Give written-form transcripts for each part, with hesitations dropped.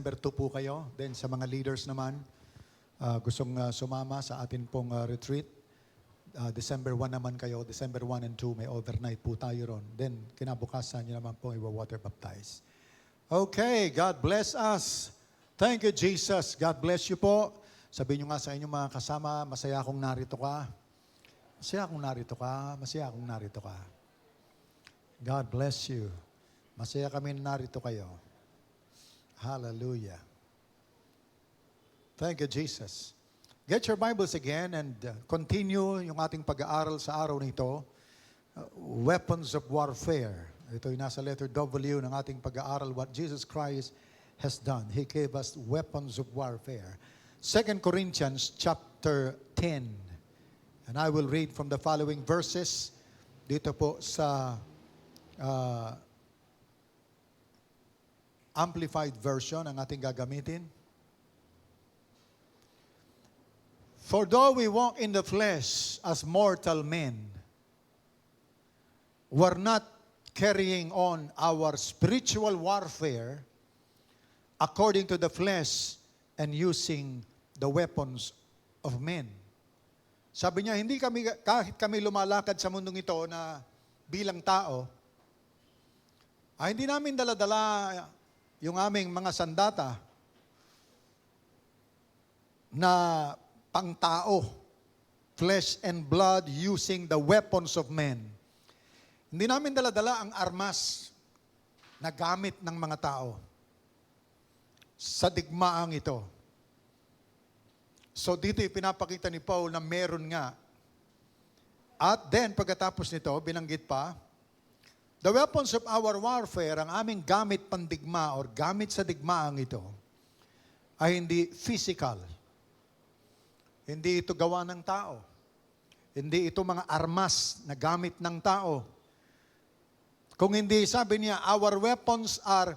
December 2 po kayo. Then sa mga leaders naman, gustong sumama sa atin pong retreat. December 1 naman kayo. December 1 and 2, may overnight po tayo ron. Then kinabukasan nyo naman po i-water baptize. Okay, God bless us. Thank you, Jesus. God bless you po. Sabihin nyo nga sa inyong mga kasama, masaya akong narito ka. Masaya akong narito ka. Masaya akong narito ka. God bless you. Masaya kami narito kayo. Hallelujah. Thank you, Jesus. Get your Bibles again and continue yung ating pag-aaral sa araw nito. Weapons of warfare. Ito yung nasa letter W ng ating pag-aaral. What Jesus Christ has done. He gave us weapons of warfare. 2 Corinthians chapter 10. And I will read from the following verses. Dito po sa Amplified Version ang ating gagamitin. For though we walk in the flesh as mortal men, we're not carrying on our spiritual warfare according to the flesh and using the weapons of men. Sabi niya, kahit kami lumalakad sa mundong ito na bilang tao, hindi namin dala-dala yung aming mga sandata na pang-tao, flesh and blood using the weapons of men. Hindi namin dala-dala ang armas na gamit ng mga tao sa digmaang ito. So dito ipinapakita ni Paul na meron nga. At then pagkatapos nito, binanggit pa, the weapons of our warfare, ang aming gamit pandigma or gamit sa digmaang ito, ay hindi physical. Hindi ito gawa ng tao. Hindi ito mga armas na gamit ng tao. Kung hindi, sabi niya, our weapons are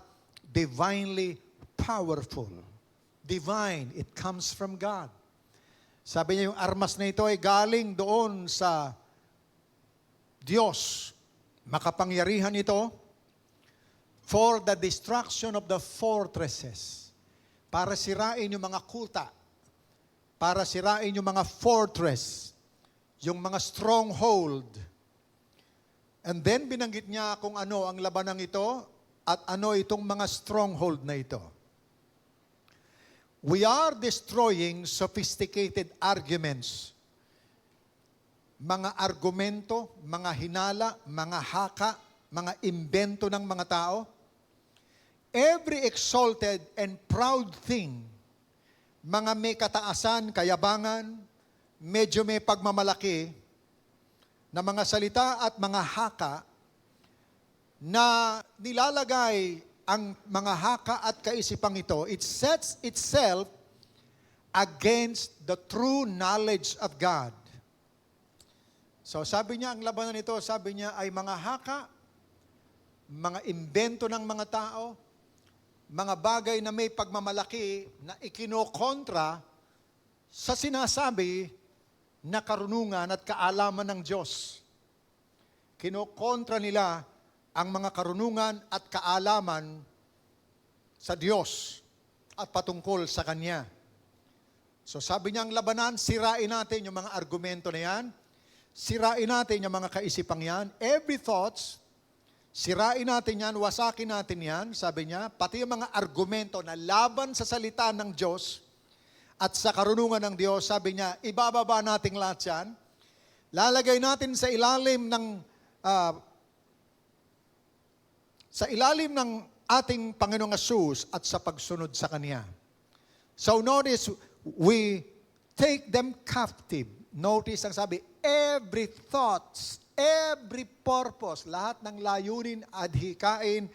divinely powerful. Divine, it comes from God. Sabi niya, yung armas na ito ay galing doon sa Diyos. Makapangyarihan ito for the destruction of the fortresses. Para sirain yung mga kuta. Para sirain yung mga fortress. Yung mga stronghold. And then binanggit niya kung ano ang labanang ito at ano itong mga stronghold na ito. We are destroying sophisticated arguments. Mga argumento, mga hinala, mga haka, mga imbento ng mga tao. Every exalted and proud thing, mga may kataasan, kayabangan, medyo may pagmamalaki, na mga salita at mga haka na nilalagay ang mga haka at kaisipang ito, it sets itself against the true knowledge of God. So sabi niya, ang labanan nito, sabi niya ay mga haka, mga imbento ng mga tao, mga bagay na may pagmamalaki na ikinokontra sa sinasabi na karunungan at kaalaman ng Diyos. Kinokontra nila ang mga karunungan at kaalaman sa Diyos at patungkol sa Kanya. So sabi niya, ang labanan, sirain natin yung mga argumento na yan, sirain natin yung mga kaisipang yan, every thoughts, sirain natin yan, wasakin natin yan, sabi niya, pati yung mga argumento na laban sa salita ng Diyos at sa karunungan ng Diyos, sabi niya, ibababa natin lahat yan, lalagay natin sa ilalim ng ating Panginoong Hesus at sa pagsunod sa Kanya. So notice, we take them captive. Notice ang sabi, every thoughts, every purpose, lahat ng layunin, adhikain,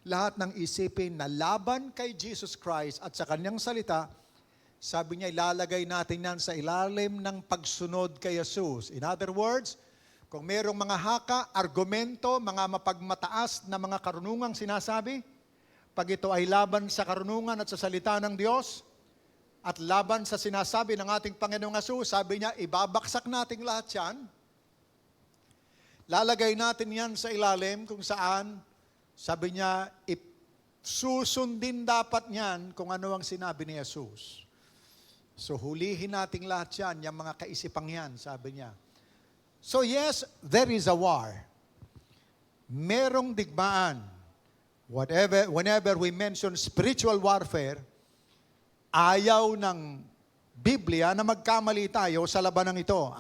lahat ng isipin na laban kay Jesus Christ at sa Kanyang salita, sabi niya, ilalagay natin yan sa ilalim ng pagsunod kay Jesus. In other words, kung mayroong mga haka, argumento, mga mapagmataas na mga karunungang sinasabi, pag ito ay laban sa karunungan at sa salita ng Diyos, at laban sa sinasabi ng ating Panginoong Hesus, sabi niya, ibabaksak natin lahat yan. Lalagay natin yan sa ilalim kung saan, sabi niya, Susundin dapat niyan kung ano ang sinabi ni Jesus. So hulihin nating lahat yan, yung mga kaisipang yan, sabi niya. So yes, there is a war. Merong digmaan. Whenever we mention spiritual warfare, ayaw ng Biblia na magkamali tayo sa labanang ito.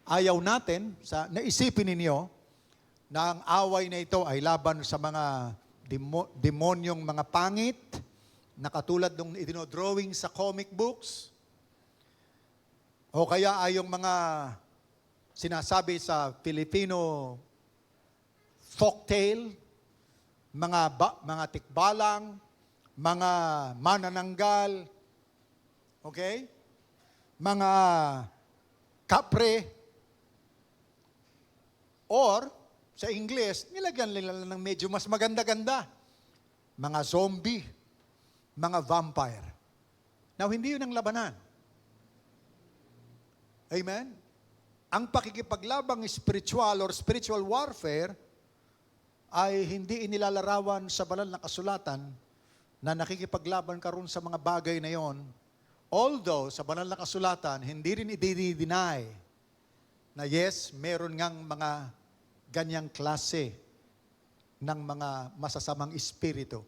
Ayaw natin, naisipin ninyo, na ang away na ito ay laban sa mga demonyong mga pangit, na katulad nung idinodrawing sa comic books, o kaya ay yung mga sinasabi sa Filipino folktale, mga tikbalang, mga manananggal, okay? Mga kapre, or sa English, nilagyan nila ng medyo mas maganda-ganda. Mga zombie, mga vampire. Now, hindi yun ang labanan. Amen? Ang pakikipaglabang spiritual or spiritual warfare ay hindi inilalarawan sa banal na kasulatan na nakikipaglaban ka ron sa mga bagay na yon. Although, sa banal na kasulatan, hindi rin i-deny na yes, meron ngang mga ganyang klase ng mga masasamang espiritu.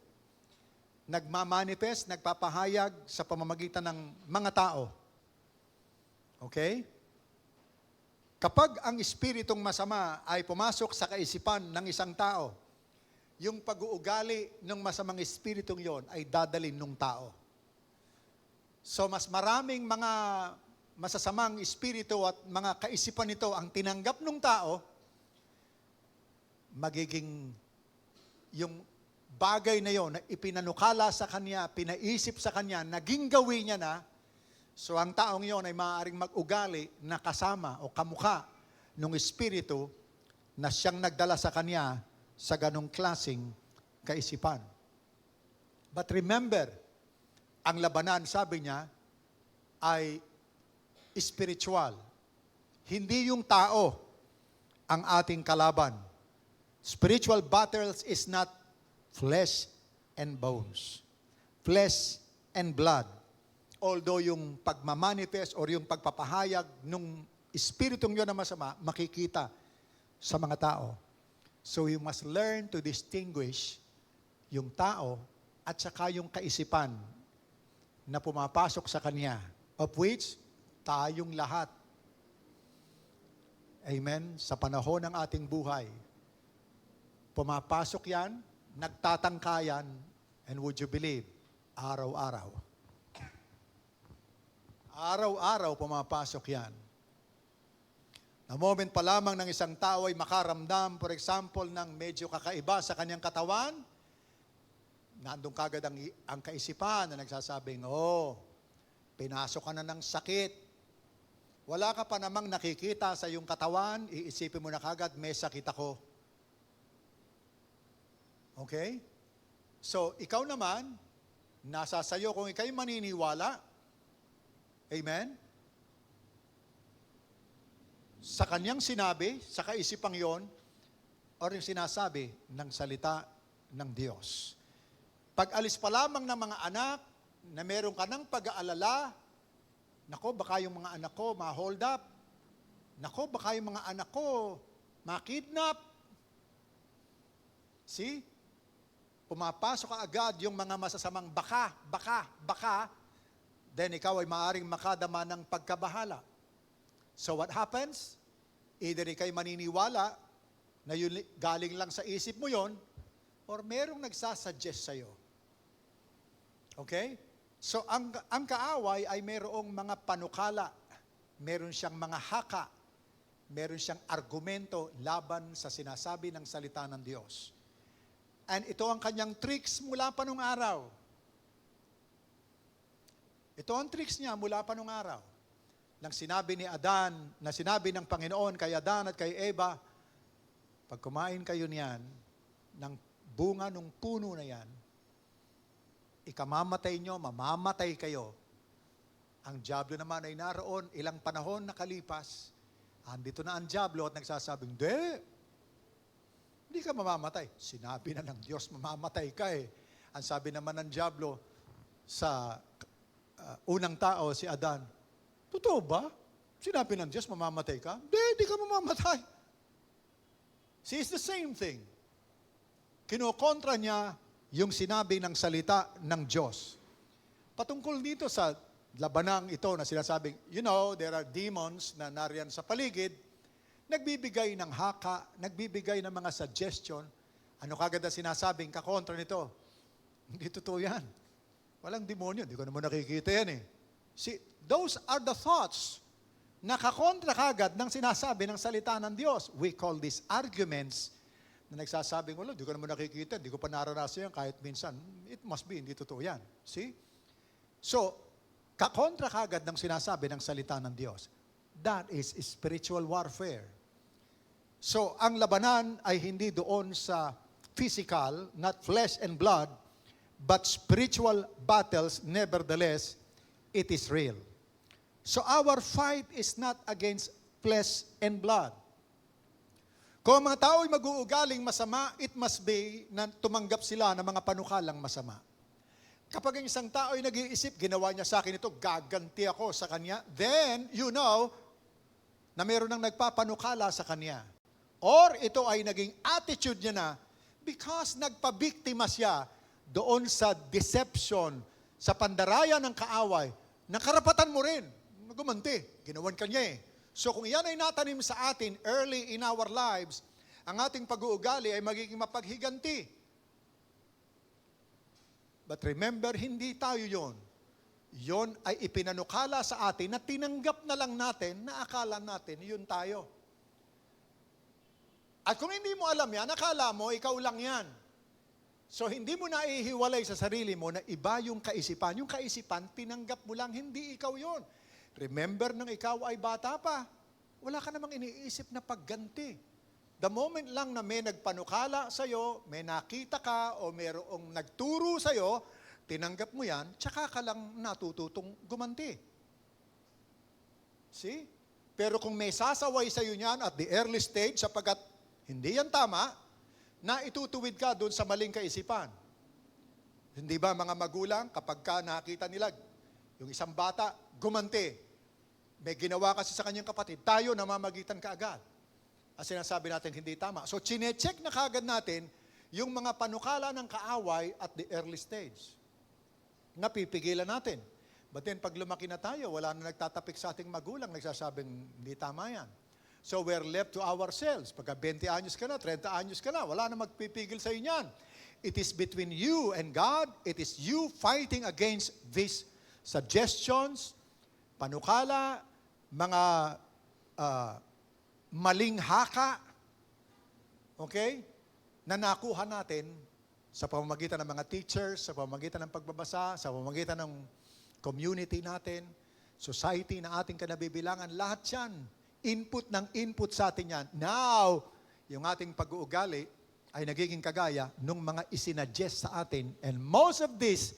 Nagmamanifest, nagpapahayag sa pamamagitan ng mga tao. Okay? Kapag ang espiritong masama ay pumasok sa kaisipan ng isang tao, yung pag-uugali ng masamang espiritong yon ay dadalhin ng tao. So mas maraming mga masasamang espiritu at mga kaisipan nito ang tinanggap ng tao, magiging yung bagay na yon na ipinanukala sa kanya, pinaisip sa kanya, naging gawin niya na, so ang taong yon ay maaaring mag-ugali na kasama o kamukha ng espiritu na siyang nagdala sa kanya sa ganong klaseng kaisipan. But remember, ang labanan, sabi niya, ay spiritual. Hindi yung tao ang ating kalaban. Spiritual battles is not flesh and bones. Flesh and blood. Although yung pagmamanifest or yung pagpapahayag ng espiritong yun na masama, makikita sa mga tao. So you must learn to distinguish yung tao at saka yung kaisipan na pumapasok sa kanya, of which tayong lahat. Amen? Sa panahon ng ating buhay, pumapasok yan, nagtatangkayan, and would you believe, araw-araw. Araw-araw pumapasok yan. Na moment pa lamang ng isang tao ay makaramdam, for example, ng medyo kakaiba sa kanyang katawan, nandun kagad ang kaisipan na nagsasabing, pinasok ka na ng sakit. Wala ka pa namang nakikita sa iyong katawan, iisipin mo na kagad, may sakit ako. Okay? So, ikaw naman, nasa sayo kung ikaw'y maniniwala. Amen? Sa kanyang sinabi, sa kaisipang yon, or yung sinasabi ng salita ng Diyos. Pag alis pa lamang ng mga anak, na meron ka ng pag-aalala, nako, baka yung mga anak ko ma-hold up. Nako, baka yung mga anak ko ma-kidnap. See? Pumapasok ka agad yung mga masasamang baka, then ikaw ay maaaring makadama ng pagkabahala. So what happens? Either ikaw'y maniniwala na yun galing lang sa isip mo yon, or merong nagsasuggest sa'yo. Okay? So ang kaaway ay merong mga panukala, meron siyang mga haka, meron siyang argumento laban sa sinasabi ng salita ng Diyos. And ito ang kanyang tricks mula pa nung araw. Ito ang tricks niya mula pa nung araw. Nang sinabi ni Adan, na sinabi ng Panginoon kay Adan at kay Eva, pag kumain kayo niyan, ng bunga ng puno na yan, ikamamatay nyo, mamamatay kayo. Ang diablo naman ay naroon, ilang panahon nakalipas, andito na ang diablo at nagsasabing, hindi ka mamamatay. Sinabi na ng Diyos, mamamatay ka eh. Ang sabi naman ng diablo sa unang tao, si Adan, totoo ba? Sinabi ng Diyos, mamamatay ka? Hindi ka mamamatay. See, it's the same thing. Kinokontra niya yung sinabi ng salita ng Diyos. Patungkol dito sa labanang ito na sinasabing, there are demons na nariyan sa paligid, nagbibigay ng haka, nagbibigay ng mga suggestion. Ano kagad na sinasabing kakontra nito? Hindi totoo yan. Walang demonyo, hindi ko naman nakikita yan eh. See, those are the thoughts na kakontra kagad ng sinasabi ng salita ng Diyos. We call these arguments na nagsasabing, wala, hindi ko naman nakikita, hindi ko pa naranasan yan kahit minsan. It must be, hindi totoo yan. See? So, kakontra kagad ng sinasabi ng salita ng Diyos. That is spiritual warfare. So, ang labanan ay hindi doon sa physical, not flesh and blood, but spiritual battles, nevertheless, it is real. So, our fight is not against flesh and blood. Kung ang mga tao ay mag-uugaling masama, it must be na tumanggap sila ng mga panukalang masama. Kapag ang isang tao ay nag-iisip, ginawa niya sa akin ito, gaganti ako sa kanya, then, na meron nang nagpapanukala sa kanya. Or ito ay naging attitude niya na because nagpabiktima siya doon sa deception, sa pandaraya ng kaaway, na karapatan mo rin, gumanti, ginawan ka niya eh. So kung iyan ay natanim sa atin early in our lives, ang ating pag-uugali ay magiging mapaghiganti. But remember, hindi tayo yon. Yon ay ipinanukala sa atin na tinanggap na lang natin na akala natin yun tayo. At kung hindi mo alam yan, akala mo ikaw lang yan. So hindi mo na ihiwalay sa sarili mo na iba yung kaisipan. Yung kaisipan, tinanggap mo lang, hindi ikaw yon. Remember nang ikaw ay bata pa, wala ka namang iniisip na pagganti. The moment lang na may nagpanukala sa'yo, may nakita ka o mayroong nagturo sa'yo, tinanggap mo yan, tsaka ka lang natututong gumanti. See? Pero kung may sasaway sa'yo niyan at the early stage, sapagat hindi yan tama, na itutuwid ka doon sa maling kaisipan. Hindi ba mga magulang, kapag ka nakita nila, yung isang bata, gumanti, may ginawa kasi sa kanyang kapatid, tayo namamagitan ka agad. At sinasabi natin, hindi tama. So, chinecheck na kagad natin yung mga panukala ng kaaway at the early stage. Napipigilan natin. But then, pag lumaki na tayo, wala na nagtatapik sa ating magulang, nagsasabing, hindi tama yan. So, we're left to ourselves. Pagka 20 anyos ka na, 30 anyos ka na, wala na magpipigil sa inyan. It is between you and God. It is you fighting against these suggestions, panukala, mga maling haka, okay, na nakuha natin sa pamamagitan ng mga teachers, sa pamamagitan ng pagbabasa, sa pamamagitan ng community natin, society na ating kanabibilangan, lahat yan, input ng input sa atin yan. Now, yung ating pag-uugali ay nagiging kagaya nung mga isinadjust sa atin. And most of this,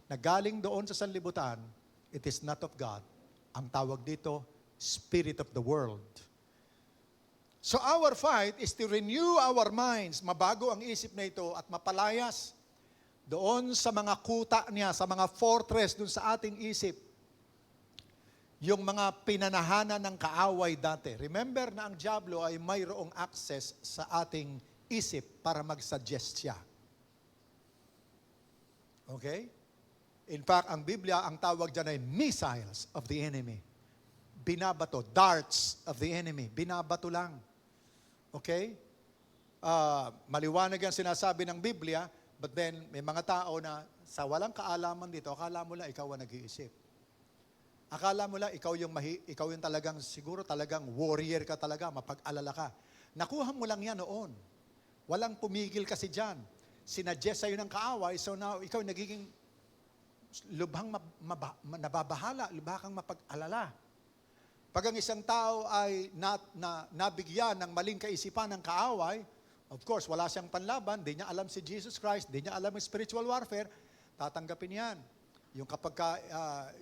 na galing doon sa sanlibutan, it is not of God. Ang tawag dito, spirit of the world. So our fight is to renew our minds, mabago ang isip na ito at mapalayas doon sa mga kuta niya, sa mga fortress doon sa ating isip. Yung mga pinanahanan ng kaaway dati. Remember na ang diablo ay mayroong access sa ating isip para mag-suggest siya. Okay? In fact, ang Biblia, ang tawag dyan ay missiles of the enemy. Binabato, darts of the enemy. Binabato lang. Okay? Maliwanag ang sinasabi ng Biblia, but then may mga tao na sa walang kaalaman dito, akala mo lang ikaw ang nag-iisip. Akala mo lang ikaw yung talagang, siguro talagang warrior ka talaga, mapag-alala ka. Nakuha mo lang yan noon. Walang pumigil kasi dyan. Sinadjust sa'yo ng kaaway, so now ikaw nagiging lubhang nababahala, lubhang mapag-alala. Pag ang isang tao ay nabigyan ng maling kaisipan ng kaaway, of course, wala siyang panlaban, di niya alam si Jesus Christ, di niya alam ang spiritual warfare, tatanggapin yan. Yung kapag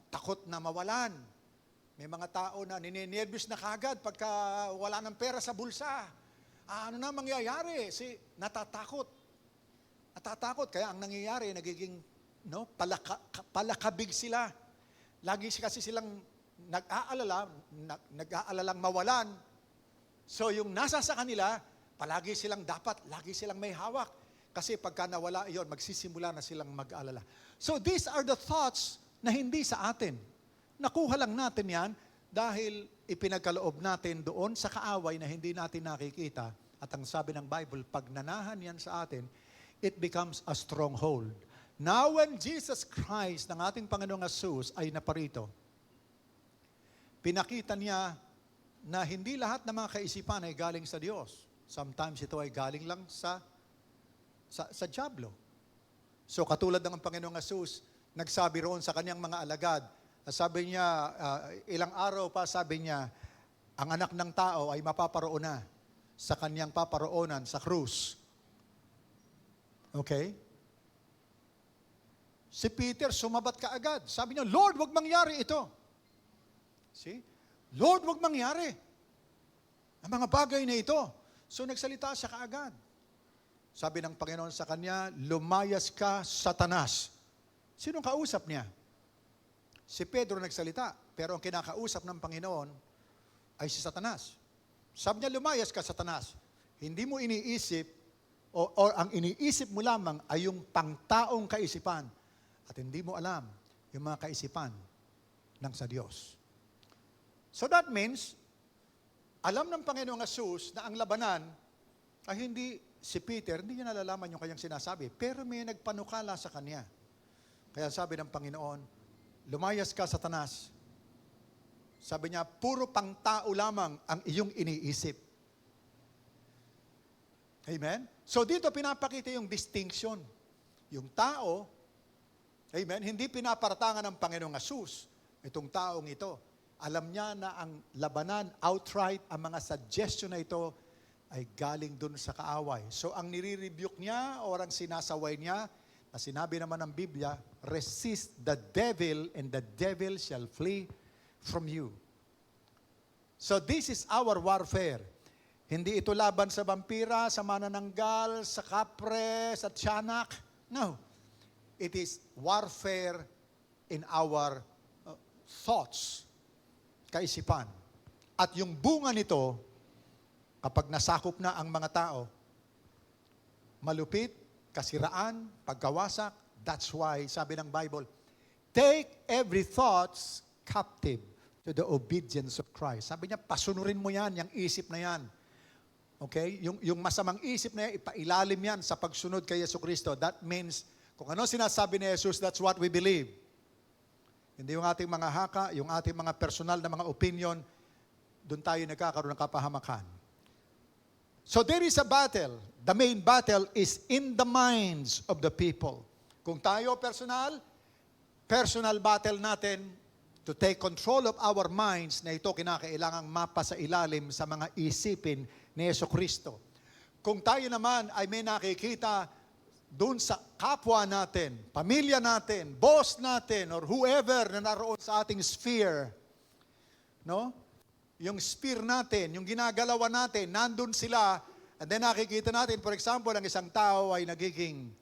takot na mawalan, may mga tao na ninenervyos na kagad pagka wala ng pera sa bulsa. Ano na mangyayari? Natatakot. Natatakot. Kaya ang nangyayari, nagiging palakabig sila. Lagi kasi silang nag-aalalang mawalan. So yung nasa sa kanila, palagi silang lagi silang may hawak. Kasi pagka nawala iyon, magsisimula na silang mag-alala. So these are the thoughts na hindi sa atin. Nakuha lang natin yan dahil ipinagkaloob natin doon sa kaaway na hindi natin nakikita. At ang sabi ng Bible, pag nanahan yan sa atin, it becomes a stronghold. Now when Jesus Christ, ng ating Panginoong Jesus, ay naparito, pinakita niya na hindi lahat ng mga kaisipan ay galing sa Diyos. Sometimes ito ay galing lang sa dyablo. So katulad ng Panginoong Jesus, nagsabi roon sa kanyang mga alagad, sabi niya, ilang araw pa, sabi niya, ang anak ng tao ay mapaparoon na sa kanyang paparoonan sa krus. Okay? Si Peter sumabat kaagad. Sabi niya, Lord, wag mangyari ito. See? Lord, wag mangyari. Ang mga bagay na ito. So nagsalita siya kaagad. Sabi ng Panginoon sa kanya, lumayas ka, Satanas. Sinong kausap niya? Si Pedro nagsalita, pero ang kinakausap ng Panginoon ay si Satanas. Sabi niya, lumayas ka, Satanas. Hindi mo iniisip, o ang iniisip mo lamang ay yung pangtaong kaisipan. At hindi mo alam yung mga kaisipan ng sa Diyos. So that means, alam ng Panginoong Jesus na ang labanan ay hindi si Peter, hindi niya nalalaman yung kanyang sinasabi, pero may nagpanukala sa kanya. Kaya sabi ng Panginoon, lumayas ka, Satanas. Sabi niya, puro pangtao lamang ang iyong iniisip. Amen? So dito pinapakita yung distinction. Yung tao, amen, hindi pinaparatangan ng Panginoong Jesus. Itong taong ito, alam niya na ang labanan, outright, ang mga suggestion na ito ay galing dun sa kaaway. So ang nire-rebuke niya o ang sinasaway niya, na sinabi naman ng Biblia, resist the devil and the devil shall flee from you. So this is our warfare. Hindi ito laban sa vampira, sa manananggal, sa kapre, sa tiyanak. No. It is warfare in our thoughts, kaisipan. At yung bunga nito, kapag nasakop na ang mga tao, malupit, kasiraan, pagkawasak, that's why, sabi ng Bible, take every thoughts captive to the obedience of Christ. Sabi niya, pasunurin mo yan, yung isip na yan. Okay? Yung masamang isip na yan, ipailalim yan sa pagsunod kay Jesucristo. That means, kung ano sinasabi ni Jesus, that's what we believe. Hindi yung ating mga haka, yung ating mga personal na mga opinion, doon tayo nagkakaroon ng kapahamakan. So there is a battle. The main battle is in the minds of the people. Kung tayo personal battle natin to take control of our minds na ito kinakailangang mapa sa ilalim sa mga isipin ni Jesucristo. Kung tayo naman ay may nakikita doon sa kapwa natin, pamilya natin, boss natin, or whoever na naroon sa ating sphere, no? Yung sphere natin, yung ginagalawan natin, nandun sila, and then nakikita natin, for example, ang isang tao ay nagiging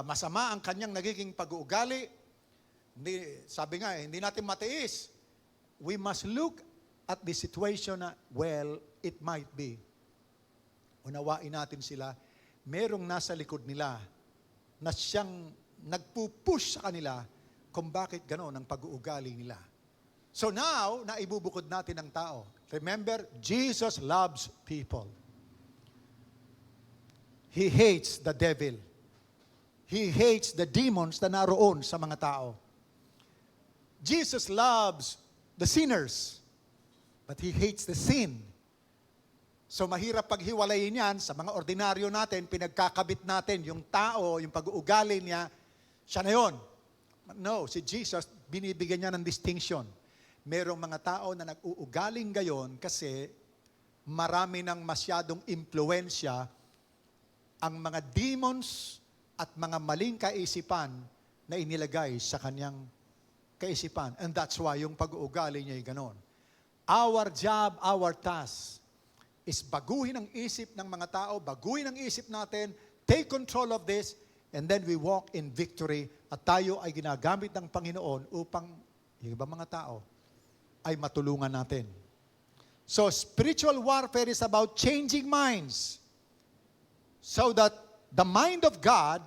masama ang kanyang nagiging pag-uugali. Sabi nga, hindi natin matiis. We must look at the situation na, well, it might be. Unawain natin sila, merong nasa likod nila na siyang nagpupush sa kanila kung bakit gano'n ang pag-uugali nila. So now, naibubukod natin ang tao. Remember, Jesus loves people. He hates the devil. He hates the demons na naroon sa mga tao. Jesus loves the sinners, but He hates the sin. So mahirap paghiwalayin yan sa mga ordinaryo natin, pinagkakabit natin, yung tao, yung pag-uugali niya, siya na yun. No, si Jesus, binibigyan niya ng distinction. Merong mga tao na nag-uugaling gayon kasi marami ng masyadong impluensya ang mga demons at mga maling kaisipan na inilagay sa kanyang kaisipan. And that's why yung pag-uugali niya ay ganon. Our job, our task is baguhin ang isip ng mga tao, baguhin ang isip natin, take control of this, and then we walk in victory at tayo ay ginagamit ng Panginoon upang yung ibang mga tao ay matulungan natin. So spiritual warfare is about changing minds so that the mind of God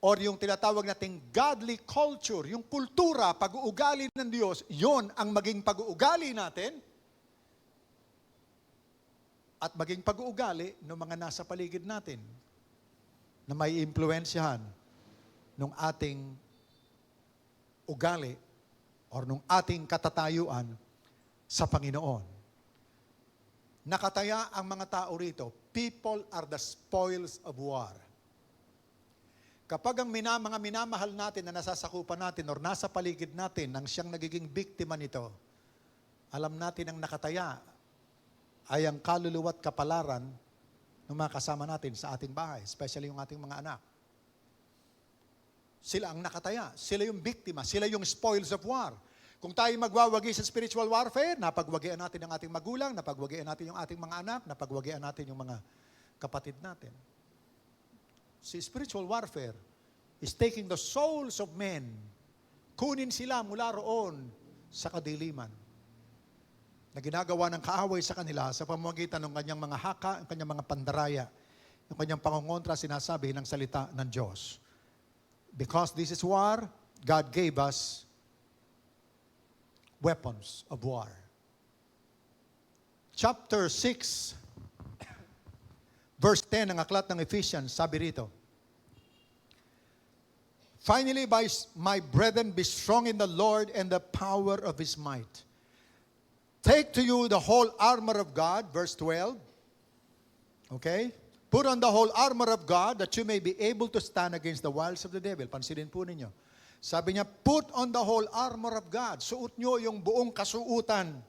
or yung tinatawag nating godly culture, yung kultura, pag-uugali ng Diyos, yon ang maging pag-uugali natin at maging pag-uugali ng mga nasa paligid natin na may impluensyahan ng ating ugali or ng ating katatayuan sa Panginoon. Nakataya ang mga tao rito. People are the spoils of war. Kapag ang mga minamahal natin na nasasakupan natin or nasa paligid natin ang siyang nagiging biktima nito, alam natin ang nakataya ay ang kaluluwa at kapalaran ng mga kasama natin sa ating bahay, especially yung ating mga anak. Sila ang nakataya, sila yung biktima, sila yung spoils of war. Kung tayo magwawagi sa spiritual warfare, napagwagian natin ang ating magulang, napagwagian natin yung ating mga anak, napagwagian natin yung mga kapatid natin. Si spiritual warfare is taking the souls of men, kunin sila mula roon sa kadiliman na ginagawa ng kaaway sa kanila sa pamamagitan ng kanyang mga haka, ang kanyang mga pandaraya, yung kanyang pangongontra sinasabi ng salita ng Diyos. Because this is war, God gave us weapons of war. Chapter 6, verse 10 ng aklat ng Ephesians, sabi rito, Finally, my brethren, be strong in the Lord and the power of His might. Take to you the whole armor of God, verse 12. Okay? Put on the whole armor of God that you may be able to stand against the wiles of the devil. Pansinin po ninyo. Sabi niya, put on the whole armor of God. Suot nyo yung buong kasuutan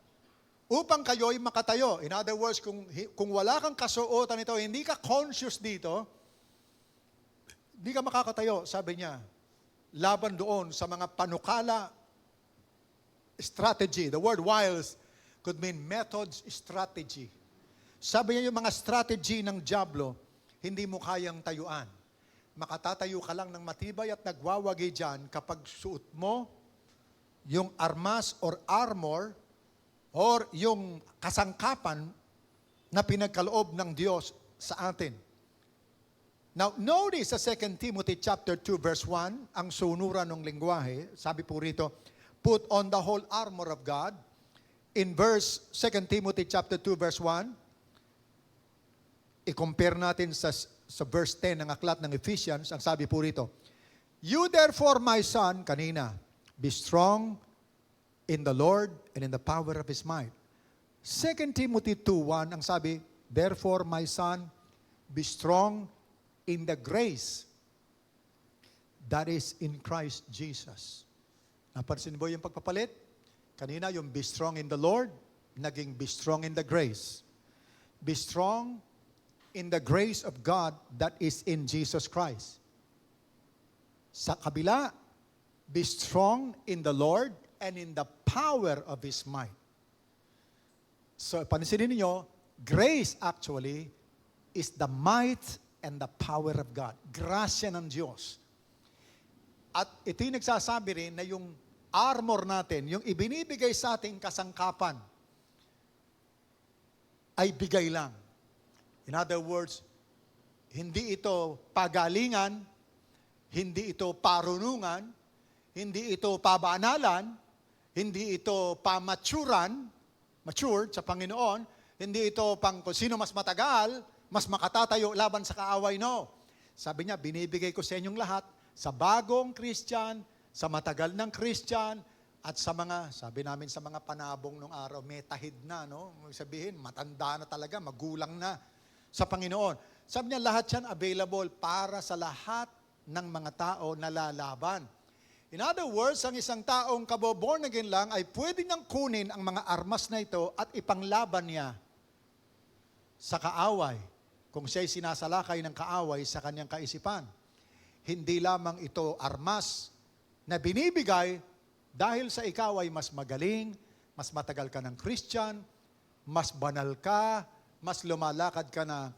upang kayo'y makatayo. In other words, kung wala kang kasuotan ito, hindi ka conscious dito, hindi ka makakatayo, sabi niya. Laban doon sa mga panukala, strategy. The word wiles could mean methods, strategy. Sabi niya yung mga strategy ng dyablo, hindi mo kayang tayuan. Makatatayo ka lang ng matibay at nagwawagi dyan kapag suot mo yung armas or armor or yung kasangkapan na pinagkaloob ng Diyos sa atin. Now, notice sa 2 Timothy chapter 2 verse 1, ang sunuran ng lingwahe, sabi po rito, put on the whole armor of God. In verse 2 Timothy chapter 2 verse 1, i-compare natin sa verse 10 ng aklat ng Ephesians, ang sabi po rito, You therefore, my son, kanina, be strong in the Lord and in the power of His might. 2 Timothy 2:1, ang sabi, Therefore, my son, be strong in the grace that is in Christ Jesus. Napansin mo yung pagpapalit? Kanina yung be strong in the Lord, naging be strong in the grace. Be strong in the grace of God that is in Jesus Christ. Sa kabila, be strong in the Lord and in the power of His might. So, pansinin niyo, grace actually is the might and the power of God. Grasya ng Diyos. At ito'y nagsasabi rin na yung armor natin, yung ibinibigay sa ating kasangkapan, ay bigay lang. In other words, hindi ito pagalingan, hindi ito parunungan, hindi ito pabanalan, hindi ito matured sa Panginoon, hindi ito pang kung sino mas matagal, mas makatatayo laban sa kaaway, no. Sabi niya, binibigay ko sa inyong lahat, sa bagong Christian, sa matagal ng Christian, at sa mga, sabi namin sa mga panabong nung araw, may tahid na, no? Sabihin, matanda na talaga, magulang na sa Panginoon. Sabi niya, lahat yan available para sa lahat ng mga tao na lalaban. In other words, ang isang taong kabo-born again lang ay pwede niyang kunin ang mga armas na ito at ipanglaban niya sa kaaway kung siya'y sinasalakay ng kaaway sa kanyang kaisipan. Hindi lamang ito armas na binibigay dahil sa ikaw ay mas magaling, mas matagal ka ng Christian, mas banal ka, mas lumalakad ka na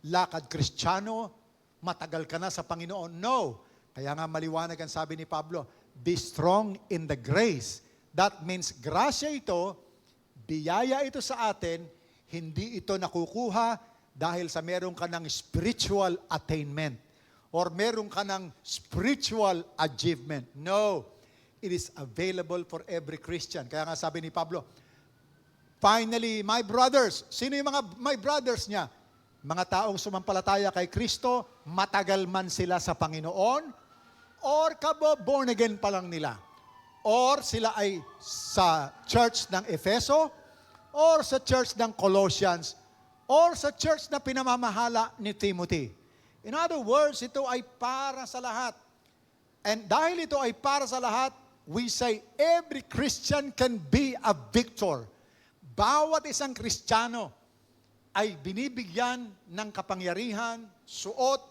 lakad Kristiyano, matagal ka na sa Panginoon. No. Kaya nga maliwanag ang sabi ni Pablo, be strong in the grace. That means grasya ito, biyaya ito sa atin, hindi ito nakukuha dahil sa meron ka ng spiritual attainment or meron ka ng spiritual achievement. No. It is available for every Christian. Kaya nga sabi ni Pablo, finally, my brothers. Sino yung mga my brothers niya? Mga taong sumampalataya kay Kristo, matagal man sila sa Panginoon, or born again pa lang nila. Or sila ay sa church ng Efeso, or sa church ng Colossians, or sa church na pinamamahala ni Timothy. In other words, ito ay para sa lahat. And dahil ito ay para sa lahat, we say every Christian can be a victor. Bawat isang Kristiyano ay binibigyan ng kapangyarihan, suot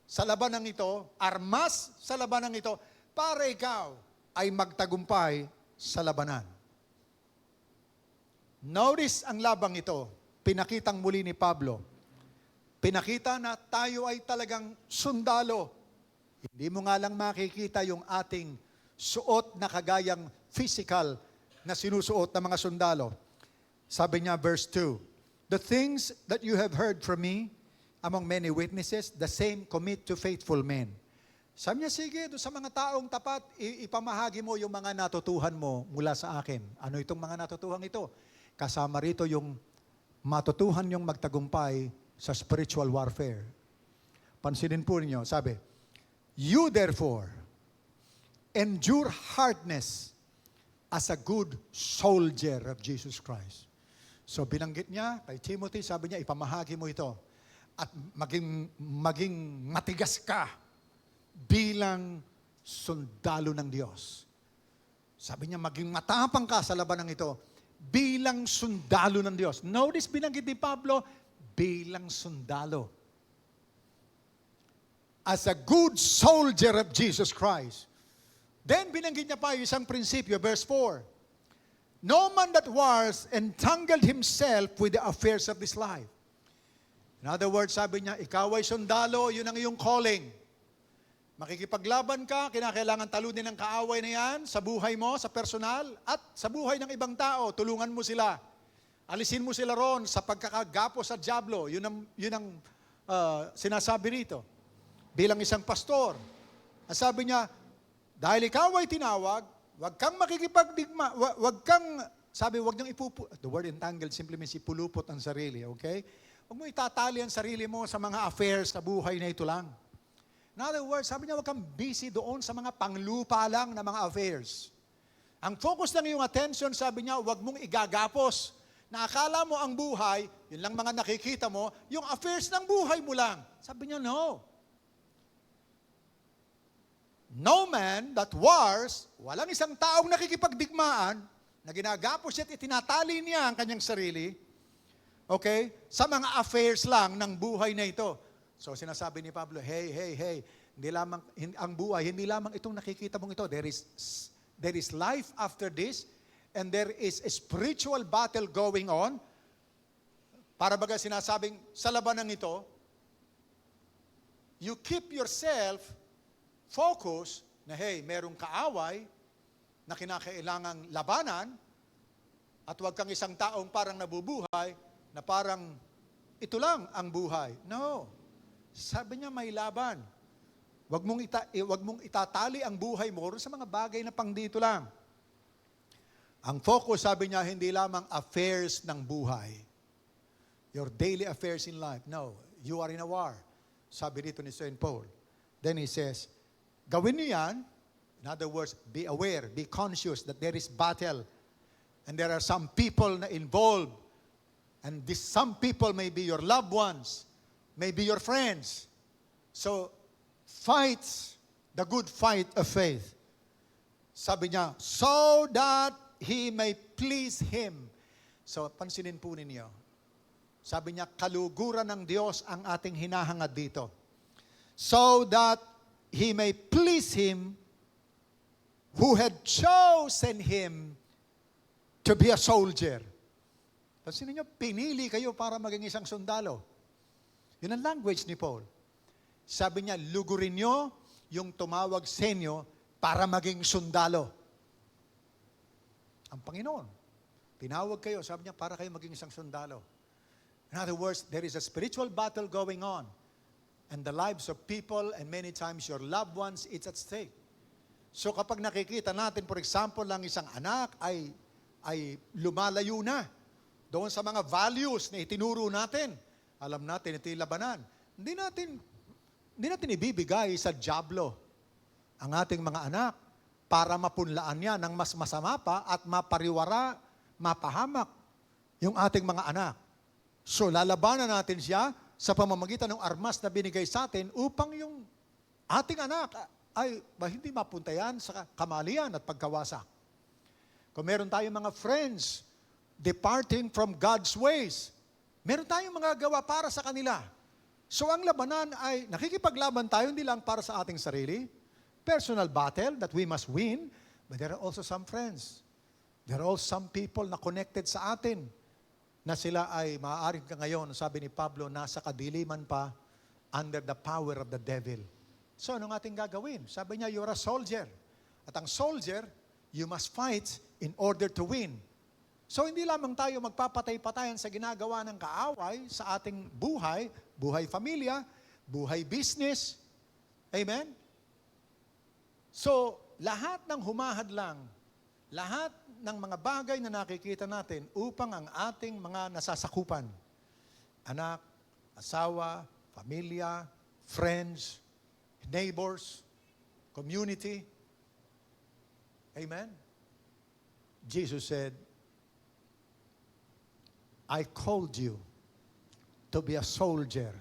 sa labanang ito, armas sa labanang ito, para ikaw ay magtagumpay sa labanan. Notice ang labang ito, pinakitang muli ni Pablo. Pinakita na tayo ay talagang sundalo. Hindi mo nga lang makikita yung ating suot na kagayang physical na sinusuot ng mga sundalo. Sabi niya, verse 2, the things that you have heard from me among many witnesses, the same commit to faithful men. Sabi niya, sige, doon sa mga taong tapat, ipamahagi mo yung mga natutuhan mo mula sa akin. Ano itong mga natutuhan ito? Kasama rito yung matutuhan yung magtagumpay sa spiritual warfare. Pansinin po ninyo, sabi, you therefore, endure hardness as a good soldier of Jesus Christ. So binanggit niya kay Timothy, sabi niya, ipamahagi mo ito. At maging matigas ka bilang sundalo ng Diyos. Sabi niya, maging matapang ka sa labanang ito bilang sundalo ng Diyos. Notice, binanggit ni Pablo, bilang sundalo. As a good soldier of Jesus Christ. Then, binanggit niya pa yung isang prinsipyo, verse 4. No man that wars entangled himself with the affairs of this life. In other words, sabi niya, ikaw ay sundalo, yun ang iyong calling. Makikipaglaban ka, kinakailangan talunin ng kaaway na yan sa buhay mo, sa personal, at sa buhay ng ibang tao. Tulungan mo sila. Alisin mo sila ron sa pagkakagapo sa dyablo. Yun ang sinasabi rito. Bilang isang pastor. Ang sabi niya, dahil ikaw ay tinawag, wag kang makikipagdigma, wag kang, sabi, wag niyang the word entangled simply means ipulupot ang sarili, okay? Huwag mo itatali ang sarili mo sa mga affairs sa buhay na ito lang. In other words, sabi niya, huwag kang busy doon sa mga panglupa lang na mga affairs. Ang focus ng iyong attention, sabi niya, huwag mong igagapos. Na akala mo ang buhay, yun lang mga nakikita mo, yung affairs ng buhay mo lang. Sabi niya, no. No man that wars, walang isang taong nakikipagdigmaan, na ginagapos at itinatali niya ang kanyang sarili, okay? Sa mga affairs lang ng buhay na ito. So sinasabi ni Pablo, hey, hindi lamang, ang buhay, hindi lamang itong nakikita mong ito. There is life after this, and there is a spiritual battle going on. Para baga sinasabing, sa labanang ito, you keep yourself focused na hey, merong kaaway na kinakailangang labanan, at huwag kang isang taong parang nabubuhay, na parang ito lang ang buhay. No. Sabi niya may laban. Huwag mong itatali ang buhay mo sa mga bagay na pang dito lang. Ang focus, sabi niya, hindi lamang affairs ng buhay. Your daily affairs in life. No. You are in a war. Sabi dito ni St. Paul. Then he says, gawin niyo yan. In other words, be aware, be conscious that there is battle. And there are some people na involved. And some people may be your loved ones, may be your friends. So, fight the good fight of faith. Sabi niya, so that he may please Him. So, pansinin po ninyo. Sabi niya, kaluguran ng Diyos ang ating hinahangad dito. So that He may please Him who had chosen Him to be a soldier. Pansinin niyo, pinili kayo para maging isang sundalo. Yun ang language ni Paul. Sabi niya, lugurin nyo yung tumawag sa inyo para maging sundalo. Ang Panginoon, tinawag kayo, sabi niya, para kayo maging isang sundalo. In other words, there is a spiritual battle going on. And the lives of people and many times your loved ones, it's at stake. So kapag nakikita natin, for example, lang isang anak ay lumalayo na doon sa mga values na itinuro natin, alam natin ito yung labanan. Hindi natin ibibigay sa dyablo ang ating mga anak para mapunlaan niya ng mas masama pa at mapariwara, mapahamak yung ating mga anak. So lalabanan natin siya sa pamamagitan ng armas na binigay sa atin upang yung ating anak ay hindi mapunta yan sa kamalian at pagkawasak. Kung meron tayong mga friends departing from God's ways, meron tayong mga gawa para sa kanila. So ang labanan ay nakikipaglaban tayo hindi lang para sa ating sarili, personal battle that we must win, but there are also some friends. There are also some people na connected sa atin na sila ay maaaring ka ngayon, sabi ni Pablo, nasa kadiliman pa under the power of the devil. So anong ating gagawin? Sabi niya, you're a soldier. At ang soldier, you must fight in order to win. So hindi lamang tayo magpapatay-patayan sa ginagawa ng kaaway sa ating buhay, buhay pamilya, buhay business. Amen? So lahat ng humahadlang, lahat ng mga bagay na nakikita natin upang ang ating mga nasasakupan, anak, asawa, pamilya, friends, neighbors, community. Amen? Jesus said, I called you to be a soldier.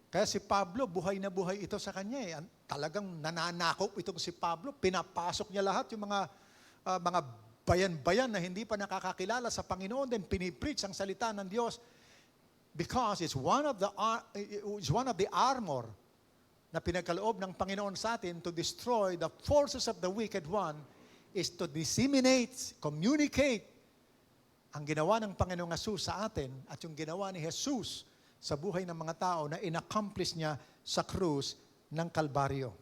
Kaya si Pablo, buhay na buhay ito sa kanya eh. Talagang nananakop itong si Pablo. Pinapasok niya lahat yung mga bayan-bayan na hindi pa nakakakilala sa Panginoon, then pinipreach ang salita ng Diyos because it's one of the armor na pinagkaloob ng Panginoon sa atin to destroy the forces of the wicked one is to disseminate, communicate ang ginawa ng Panginoong Jesus sa atin at yung ginawa ni Jesus sa buhay ng mga tao na inaccomplish niya sa krus ng Kalbaryo.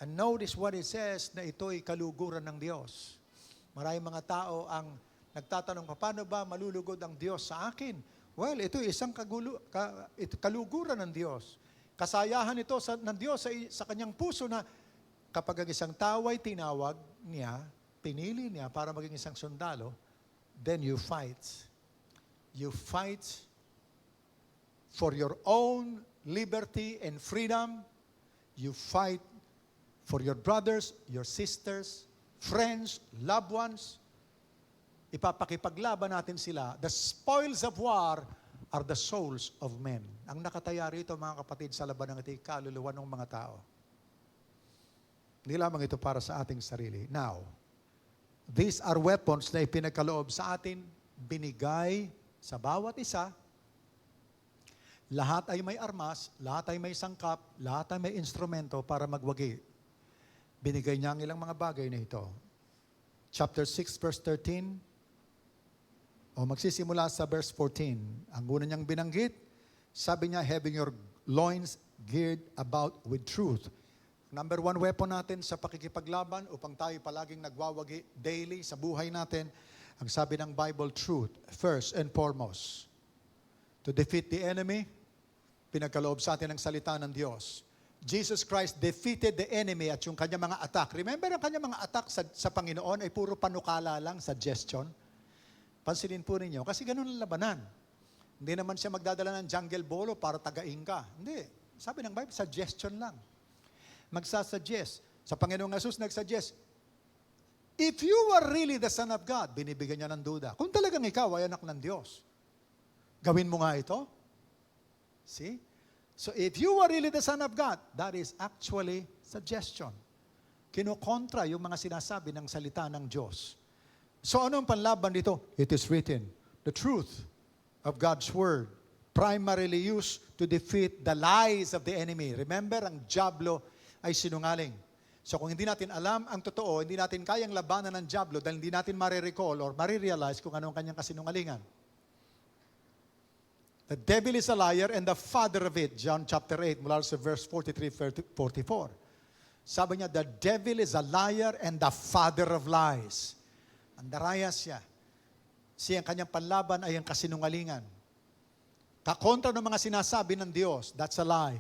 And notice what it says na ito'y kaluguran ng Diyos. Maraming mga tao ang nagtatanong, paano ba malulugod ang Diyos sa akin? Well, ito isang kaluguran ng Diyos. Kasayahan ito ng Diyos sa kanyang puso na kapag ang isang tao ay tinawag niya, pinili niya para maging isang sundalo, then you fight. You fight for your own liberty and freedom. You fight for your brothers, your sisters, friends, loved ones. Ipapakipaglaban natin sila. The spoils of war are the souls of men. Ang nakataya rito, mga kapatid, sa laban ng ito'y kaluluwa ng mga tao. Hindi lamang ito para sa ating sarili. Now, these are weapons na ipinagkaloob sa atin, binigay sa bawat isa. Lahat ay may armas, lahat ay may sangkap, lahat ay may instrumento para magwagi. Binigay niya ang ilang mga bagay na ito. Chapter 6, verse 13. O magsisimula sa verse 14. Ang una niyang binanggit, sabi niya, having your loins geared about with truth. Number one weapon natin sa pakikipaglaban upang tayo palaging nagwawagi daily sa buhay natin, ang sabi ng Bible, truth, first and foremost. To defeat the enemy, pinagkaloob sa atin ang salita ng Diyos. Jesus Christ defeated the enemy at yung kanyang mga attack. Remember, ang kanyang mga attack sa Panginoon ay puro panukala lang, suggestion. Pansinin po ninyo, kasi ganun ang labanan. Hindi naman siya magdadala ng jungle bolo para tagain ka. Hindi. Sabi ng Bible, suggestion lang. Magsasuggest. Sa Panginoong Jesus, nagsuggest, if you are really the Son of God, binibigyan niya ng duda. Kung talagang ikaw ay anak ng Diyos, gawin mo nga ito. See? So if you are really the Son of God, that is actually suggestion. Kinukontra yung mga sinasabi ng salita ng Diyos. So ano ang panlaban dito? It is written, the truth of God's Word, primarily used to defeat the lies of the enemy. Remember, ang dyablo ay sinungaling. So kung hindi natin alam ang totoo, hindi natin kayang labanan ng dyablo dahil hindi natin marirecall or marirealize kung ano ang kanyang kasinungalingan. The devil is a liar and the father of it. John chapter 8, mula sa verse 43-44. Sabi niya, the devil is a liar and the father of lies. Andaraya siya. Siyang kanyang panlaban ay ang kasinungalingan. Kakontra ng mga sinasabi ng Diyos, that's a lie.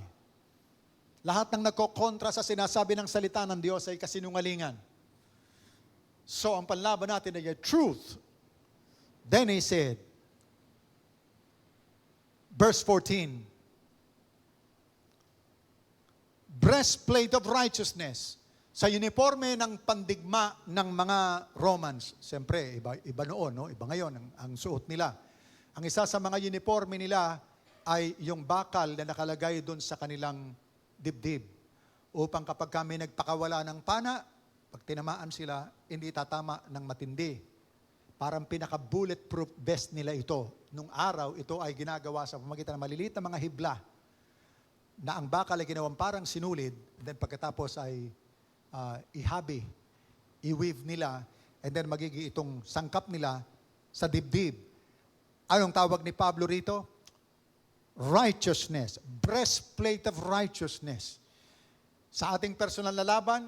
Lahat ng nagkokontra sa sinasabi ng salita ng Diyos ay kasinungalingan. So, ang panlaban natin ay truth. Then he said, verse 14, breastplate of righteousness. Sa uniforme ng pandigma ng mga Romans, siyempre, iba noon, no? Iba ngayon ang suot nila. Ang isa sa mga uniforme nila ay yung bakal na nakalagay doon sa kanilang dibdib. Upang kapag kami nagpakawala ng pana, pag tinamaan sila, hindi tatama ng matindi. Parang pinaka-bulletproof vest nila ito. Nung araw, ito ay ginagawa sa pamagitan ng maliliit na mga hibla na ang bakal ay ginawang parang sinulid, then pagkatapos ay ihabi, i-weave nila, and then magiging itong sangkap nila sa dibdib. Anong tawag ni Pablo rito? Righteousness. Breastplate of righteousness. Sa ating personal na laban,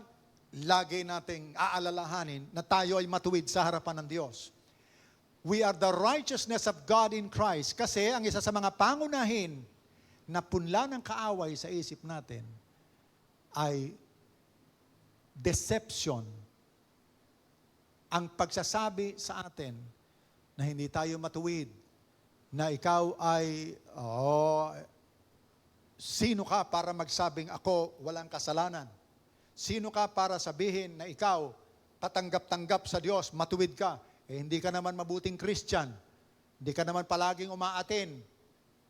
lagi nating aalalahanin na tayo ay matuwid sa harapan ng Diyos. We are the righteousness of God in Christ. Kasi ang isa sa mga pangunahin na punla ng kaaway sa isip natin ay deception. Ang pagsasabi sa atin na hindi tayo matuwid, na ikaw ay, sino ka para magsabing ako walang kasalanan? Sino ka para sabihin na ikaw katanggap-tanggap sa Diyos, matuwid ka? Hindi ka naman mabuting Christian. Hindi ka naman palaging umaaten.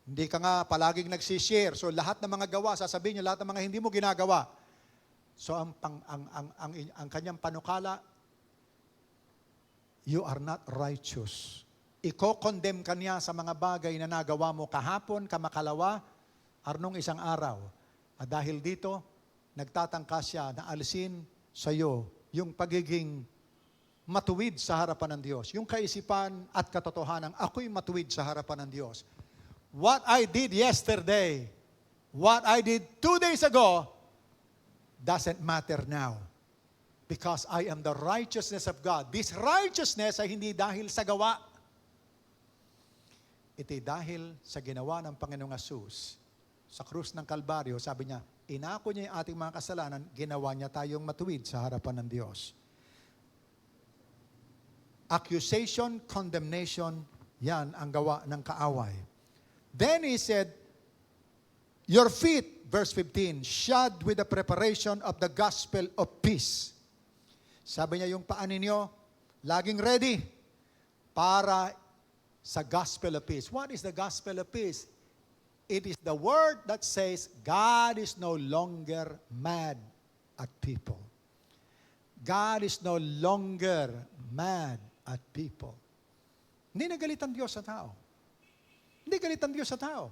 Hindi ka nga palaging nagsishare. So lahat ng mga gawa, sasabihin niyo lahat ng mga hindi mo ginagawa. So ang kanyang panukala, you are not righteous. Iko-condemn ka niya sa mga bagay na nagawa mo kahapon, kamakalawa, arnong isang araw. At dahil dito, nagtatangka siya na alisin sa iyo yung pagiging matuwid sa harapan ng Diyos. Yung kaisipan at katotohanan, ako'y matuwid sa harapan ng Diyos. What I did yesterday, what I did 2 days ago, doesn't matter now. Because I am the righteousness of God. This righteousness ay hindi dahil sa gawa. Ito'y dahil sa ginawa ng Panginoong Hesus. Sa krus ng Kalbaryo, sabi niya, inako niya yung ating mga kasalanan, ginawa niya tayong matuwid sa harapan ng Diyos. Accusation, condemnation, yan ang gawa ng kaaway. Then he said, your feet, verse 15, shod with the preparation of the gospel of peace. Sabi niya, yung paa ninyo, laging ready para sa gospel of peace. What is the gospel of peace? It is the word that says, God is no longer mad at people. God is no longer mad at people. Hindi nagalit ang Diyos sa tao. Hindi galit ang Diyos sa tao.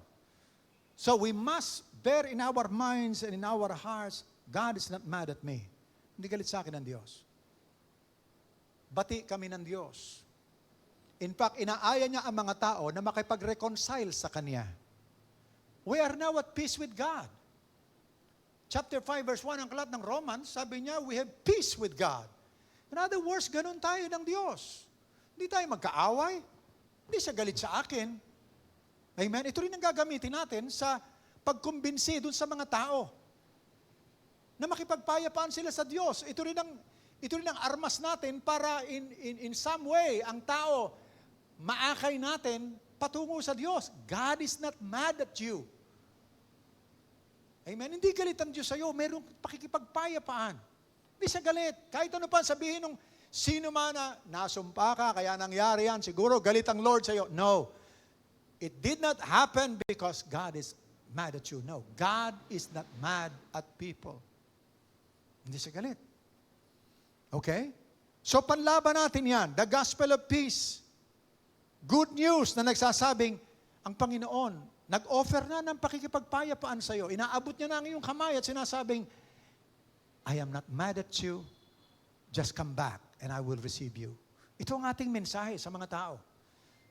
So we must bear in our minds and in our hearts, God is not mad at me. Hindi galit sa akin ang Diyos. Bati kami ng Diyos. In fact, inaaya niya ang mga tao na makipag-reconcile sa Kanya. We are now at peace with God. Chapter 5 verse 1 ang kalat ng Romans, sabi niya, we have peace with God. In other words, ganun tayo ng Diyos. Hindi tayo magkaaway. Hindi siya galit sa akin. Amen? Ito rin ang gagamitin natin sa pagkumbinsi dun sa mga tao na makipagpayapaan sila sa Diyos. Ito rin ang armas natin para in some way, ang tao, maakay natin patungo sa Diyos. God is not mad at you. Amen? Hindi galit ang Diyos sa iyo. Merong pakikipagpayapaan. Hindi siya galit. Kahit ano pa sabihin ng sino man na nasumpa ka, kaya nangyari yan, siguro galit ang Lord sa iyo. No. It did not happen because God is mad at you. No. God is not mad at people. Hindi siya galit. Okay? So panlaban natin yan. The gospel of peace. Good news na nagsasabing, ang Panginoon, nag-offer na ng pakikipagpayapaan sa iyo. Inaabot niya na ang iyong kamay at sinasabing, I am not mad at you. Just come back and I will receive you. Ito ang ating mensahe sa mga tao.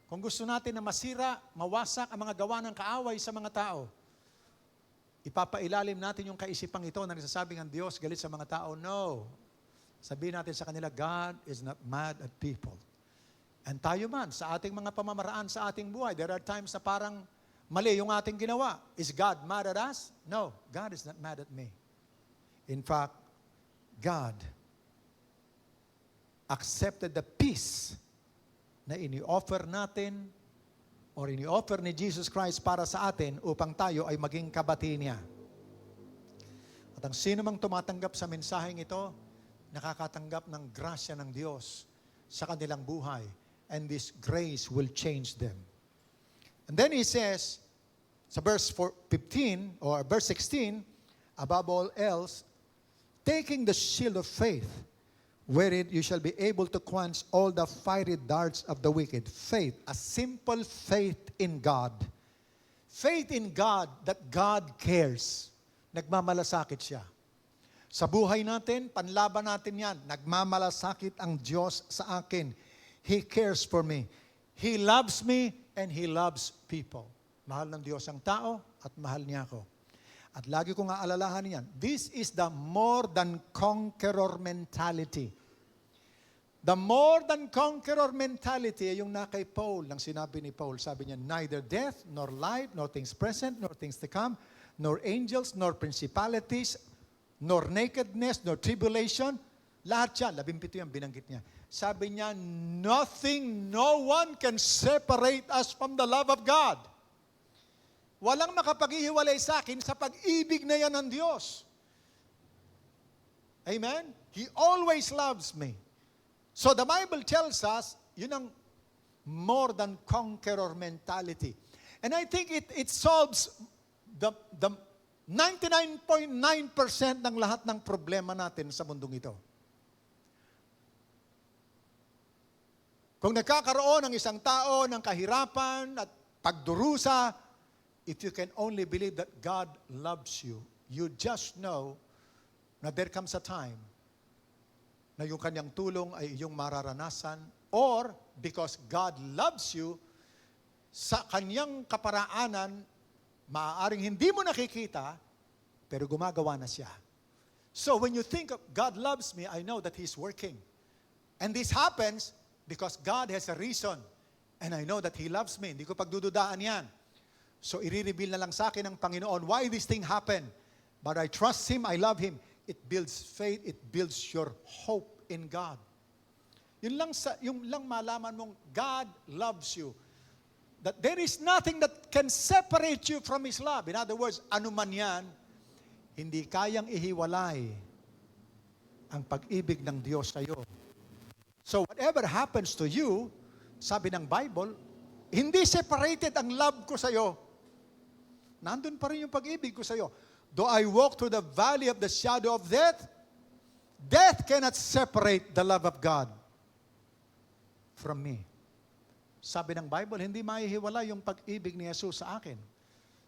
Kung gusto natin na masira, mawasak ang mga gawa ng kaaway sa mga tao, ipapailalim natin yung kaisipang ito na nagsasabing ang Diyos galit sa mga tao. No. Sabihin natin sa kanila, God is not mad at people. And tayo man, sa ating mga pamamaraan sa ating buhay, there are times na parang mali yung ating ginawa. Is God mad at us? No, God is not mad at me. In fact, God accepted the peace na ini-offer natin or ini-offer ni Jesus Christ para sa atin upang tayo ay maging kabati niya. At ang sino mang tumatanggap sa mensaheng ito, nakakatanggap ng grasya ng Diyos sa kanilang buhay. And this grace will change them. And then he says, sa verse 15 or verse 16, above all else, taking the shield of faith, wherein you shall be able to quench all the fiery darts of the wicked. Faith, a simple faith in God. Faith in God that God cares. Nagmamalasakit siya. Sa buhay natin, panlaban natin yan. Nagmamalasakit ang Diyos sa akin. He cares for me. He loves me and He loves people. Mahal ng Diyos ang tao at mahal niya ako. At lagi kong aalalahanin yan. This is the more than conqueror mentality. The more than conqueror mentality ay yung na kay Paul, nang sinabi ni Paul. Sabi niya, neither death, nor life, nor things present, nor things to come, nor angels, nor principalities, nor nakedness, nor tribulation. Lahat yan, 17 yung binanggit niya. Sabi niya, nothing, no one can separate us from the love of God. Walang makapaghihiwalay sa akin sa pag-ibig na yan ng Diyos. Amen? He always loves me. So the Bible tells us, yun ang more than conqueror mentality. And I think it solves the 99.9% ng lahat ng problema natin sa mundong ito. Kung nagkakaroon ng isang tao ng kahirapan at pagdurusa, if you can only believe that God loves you, you just know na there comes a time na yung kanyang tulong ay iyong mararanasan, or because God loves you, sa kanyang kaparaanan, maaaring hindi mo nakikita, pero gumagawa na siya. So when you think of God loves me, I know that He's working. And this happens because God has a reason. And I know that He loves me. Hindi ko pagdududaan yan. So i-reveal na lang sa akin ng Panginoon why this thing happened. But I trust Him, I love Him. It builds faith, it builds your hope in God. Yung lang malaman mong God loves you. That there is nothing that can separate you from His love. In other words, ano man yan, hindi kayang ihiwalay ang pag-ibig ng Diyos sa iyo. So whatever happens to you, sabi ng Bible, hindi separated ang love ko sa iyo. Nandun pa rin yung pag-ibig ko sa iyo. Though I walk through the valley of the shadow of death, death cannot separate the love of God from me. Sabi ng Bible, hindi maihiwala yung pag-ibig ni Jesus sa akin.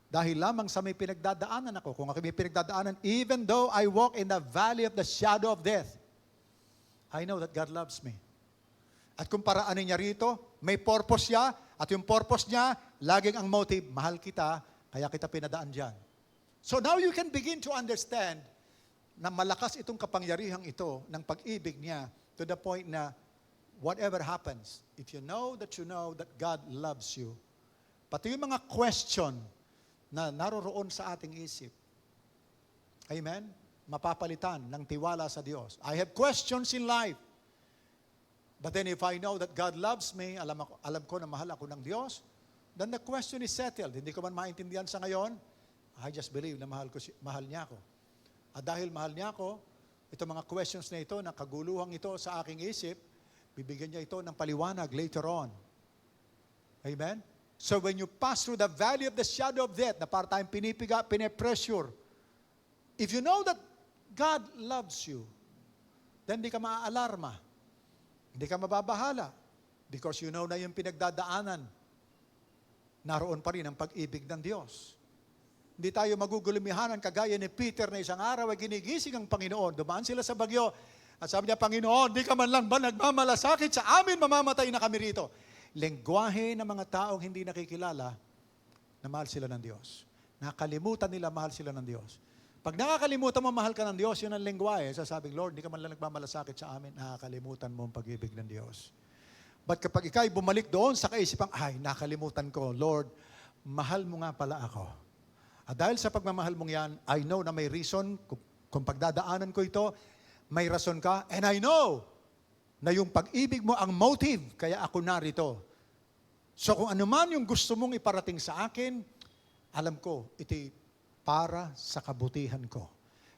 Dahil lamang sa may pinagdadaanan ako. Kung ako may pinagdadaanan, even though I walk in the valley of the shadow of death, I know that God loves me. At kung paraanin niya rito, may purpose siya, at yung purpose niya, laging ang motive, mahal kita, kaya kita pinadaan dyan. So now you can begin to understand na malakas itong kapangyarihang ito ng pag-ibig niya to the point na whatever happens, if you know that God loves you, pati yung mga question na naroroon sa ating isip, amen, mapapalitan ng tiwala sa Diyos. I have questions in life. But then if I know that God loves me, alam ko na mahal ako ng Diyos, then the question is settled. Hindi ko man maintindihan sa ngayon, I just believe na mahal niya ako. At dahil mahal niya ako, itong mga questions na ito, na kaguluhang ito sa aking isip, bibigyan niya ito ng paliwanag later on. Amen? So when you pass through the valley of the shadow of death, na para tayong pinipiga, pinipressure, if you know that God loves you, then di ka maaalarma. Hindi ka mababahala. Because you know na yung pinagdadaanan, naroon pa rin ang pag-ibig ng Diyos. Hindi tayo magugulumihanan kagaya ni Peter na isang araw ay ginigising ang Panginoon. Dumaan sila sa bagyo at sabi niya, Panginoon, di ka man lang ba nagmamalasakit sa amin, mamamatay na kami rito. lengguwahe ng mga taong hindi nakikilala na mahal sila ng Diyos. Nakalimutan nila mahal sila ng Diyos. Pag nakakalimutan mo mahal ka ng Diyos, yun ang lengguwahe. Sasabing, Lord, hindi ka man lang nagmamalasakit sa amin, nakakalimutan mo ang pag-ibig ng Diyos. But kapag ikaw'y bumalik doon sa kaisipang, ay, nakalimutan ko, Lord, mahal mo nga pala ako. At dahil sa pagmamahal mong yan, I know na may reason, kung pagdadaanan ko ito, may rason ka, and I know na yung pag-ibig mo ang motive, kaya ako narito. So kung ano man yung gusto mong iparating sa akin, alam ko, ito'y para sa kabutihan ko.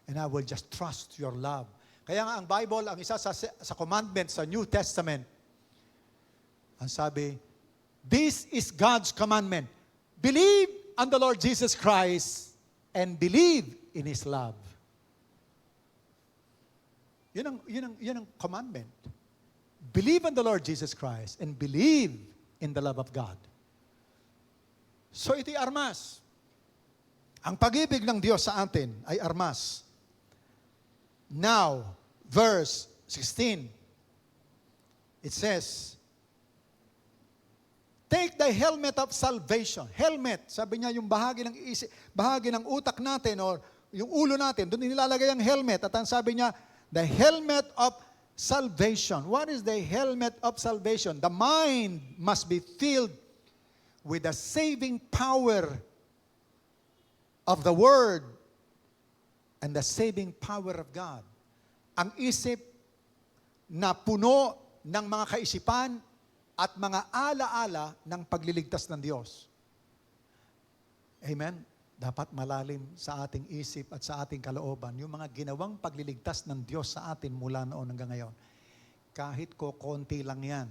And I will just trust your love. Kaya nga ang Bible, ang isa sa commandment sa New Testament, ang sabi, this is God's commandment. Believe on the Lord Jesus Christ and believe in His love. Yun ang commandment. Believe on the Lord Jesus Christ and believe in the love of God. So ito'y armas. Ang pag-ibig ng Diyos sa atin ay armas. Now, verse 16, it says, take the helmet of salvation. Helmet, sabi niya yung bahagi ng isip, bahagi ng utak natin or yung ulo natin, doon nilalagay ang helmet. At ang sabi niya, the helmet of salvation. What is the helmet of salvation? The mind must be filled with the saving power of the Word and the saving power of God. Ang isip na puno ng mga kaisipan at mga alaala ng pagliligtas ng Diyos. Amen? Dapat malalim sa ating isip at sa ating kalooban yung mga ginawang pagliligtas ng Diyos sa atin mula noon hanggang ngayon. Kahit konti lang yan,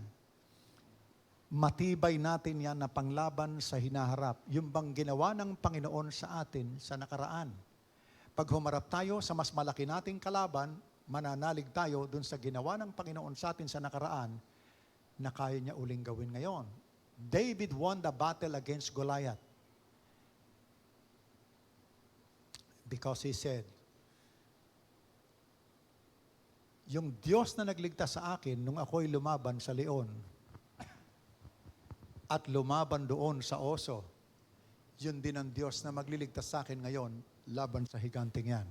matibay natin yan na panglaban sa hinaharap. Yung bang ginawa ng Panginoon sa atin sa nakaraan. Pag humarap tayo sa mas malaki nating kalaban, mananalig tayo dun sa ginawa ng Panginoon sa atin sa nakaraan na kaya niya uling gawin ngayon. David won the battle against Goliath because he said, yung Diyos na nagligtas sa akin nung ako'y lumaban sa leon at lumaban doon sa oso, yun din ang Diyos na magliligtas sa akin ngayon laban sa higanting yan.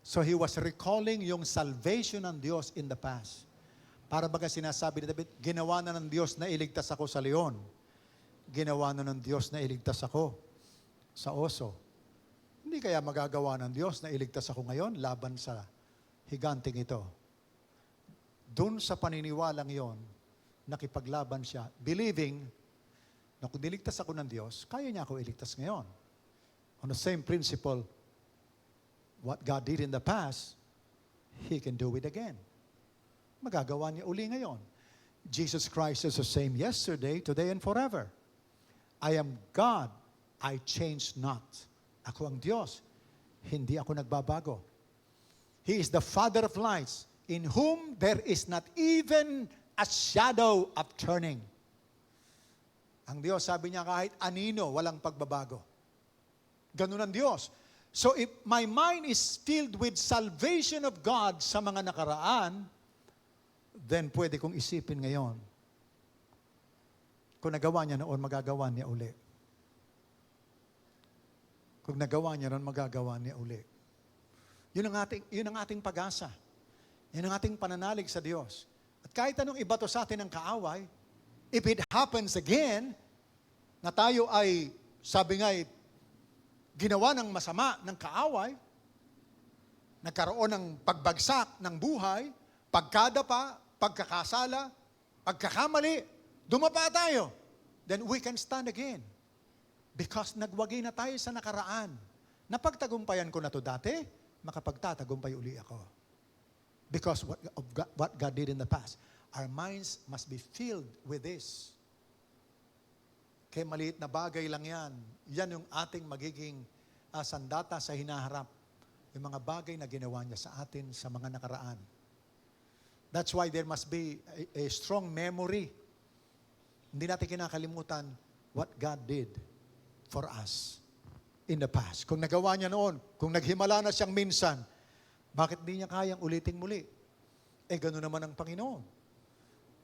So he was recalling yung salvation ng Diyos in the past. Para baga sinasabi ni David, ginawa na ng Diyos na iligtas ako sa leon. Ginawa na ng Diyos na iligtas ako sa oso. Hindi kaya magagawa ng Diyos na iligtas ako ngayon laban sa higanting ito. Doon sa paniniwalang yon, nakipaglaban siya, believing na kung niligtas ako ng Diyos, kaya niya ako iligtas ngayon. On the same principle, what God did in the past, He can do it again. Magagawa niya uli ngayon. Jesus Christ is the same yesterday, today, and forever. I am God, I change not. Ako ang Diyos, hindi ako nagbabago. He is the Father of lights, in whom there is not even a shadow of turning. Ang Diyos, sabi niya, kahit anino, walang pagbabago. Ganun ang Diyos. So if my mind is filled with salvation of God sa mga nakaraan, then pwede kong isipin ngayon, kung nagawa niya noon, magagawa niya uli. Kung nagawa niya noon, magagawa niya uli. Yun ang ating pag-asa. Yun ang ating pananalig sa Diyos. At kahit anong ibato sa atin ng kaaway, if it happens again, na tayo ay, sabi nga, ginawa ng masama ng kaaway, nagkaroon ng pagbagsak ng buhay, pagkadapa, pagkakasala, pagkakamali, dumapa tayo, then we can stand again. Because nagwagi na tayo sa nakaraan. Napagtagumpayan ko na to dati, makapagtatagumpay uli ako. Because what God did in the past. Our minds must be filled with this. Kaya maliit na bagay lang yan. Yan yung ating magiging sandata sa hinaharap. Yung mga bagay na ginawa niya sa atin sa mga nakaraan. That's why there must be a strong memory. Hindi natin kinakalimutan what God did for us in the past. Kung nagawa niya noon, kung naghimala na siyang minsan, bakit di niya kayang ulitin muli? Gano'n naman ang Panginoon.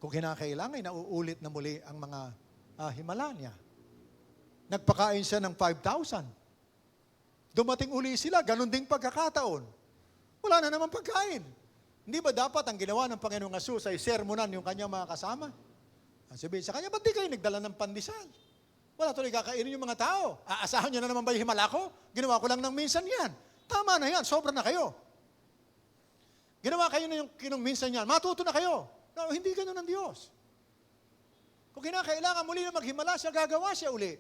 Kung kinakailangan, nauulit na muli ang mga himala niya. Nagpakain siya ng 5,000. Dumating uli sila, ganun ding pagkakataon. Wala na naman pagkain. Hindi ba dapat ang ginawa ng Panginoong Jesus ay sermonan yung kanyang mga kasama? Ang sabihin sa kanya, ba't di kayo nagdala ng pandesal? Wala tuloy kakainin yung mga tao. Aasahan nyo na naman ba yung himala ko? Ginawa ko lang ng minsan yan. Tama na yan, sobra na kayo. Ginawa kayo na yung minsan yan, matuto na kayo. No, hindi ganun ang Diyos. Kung kinakailangan muli na maghimala siya, gagawa siya uli.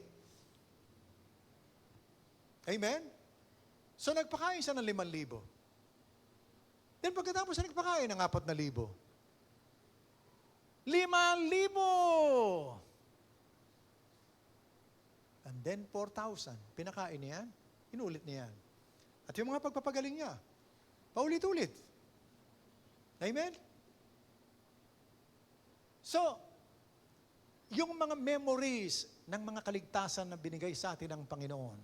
Amen? So nagpakain siya ng 5,000. Then pagkatapos siya nagpakain ng 4,000. 5,000! And then 4,000. Pinakain niya yan. Inulit niya yan. At yung mga pagpapagaling niya, paulit-ulit. Amen? So, yung mga memories ng mga kaligtasan na binigay sa atin ng Panginoon,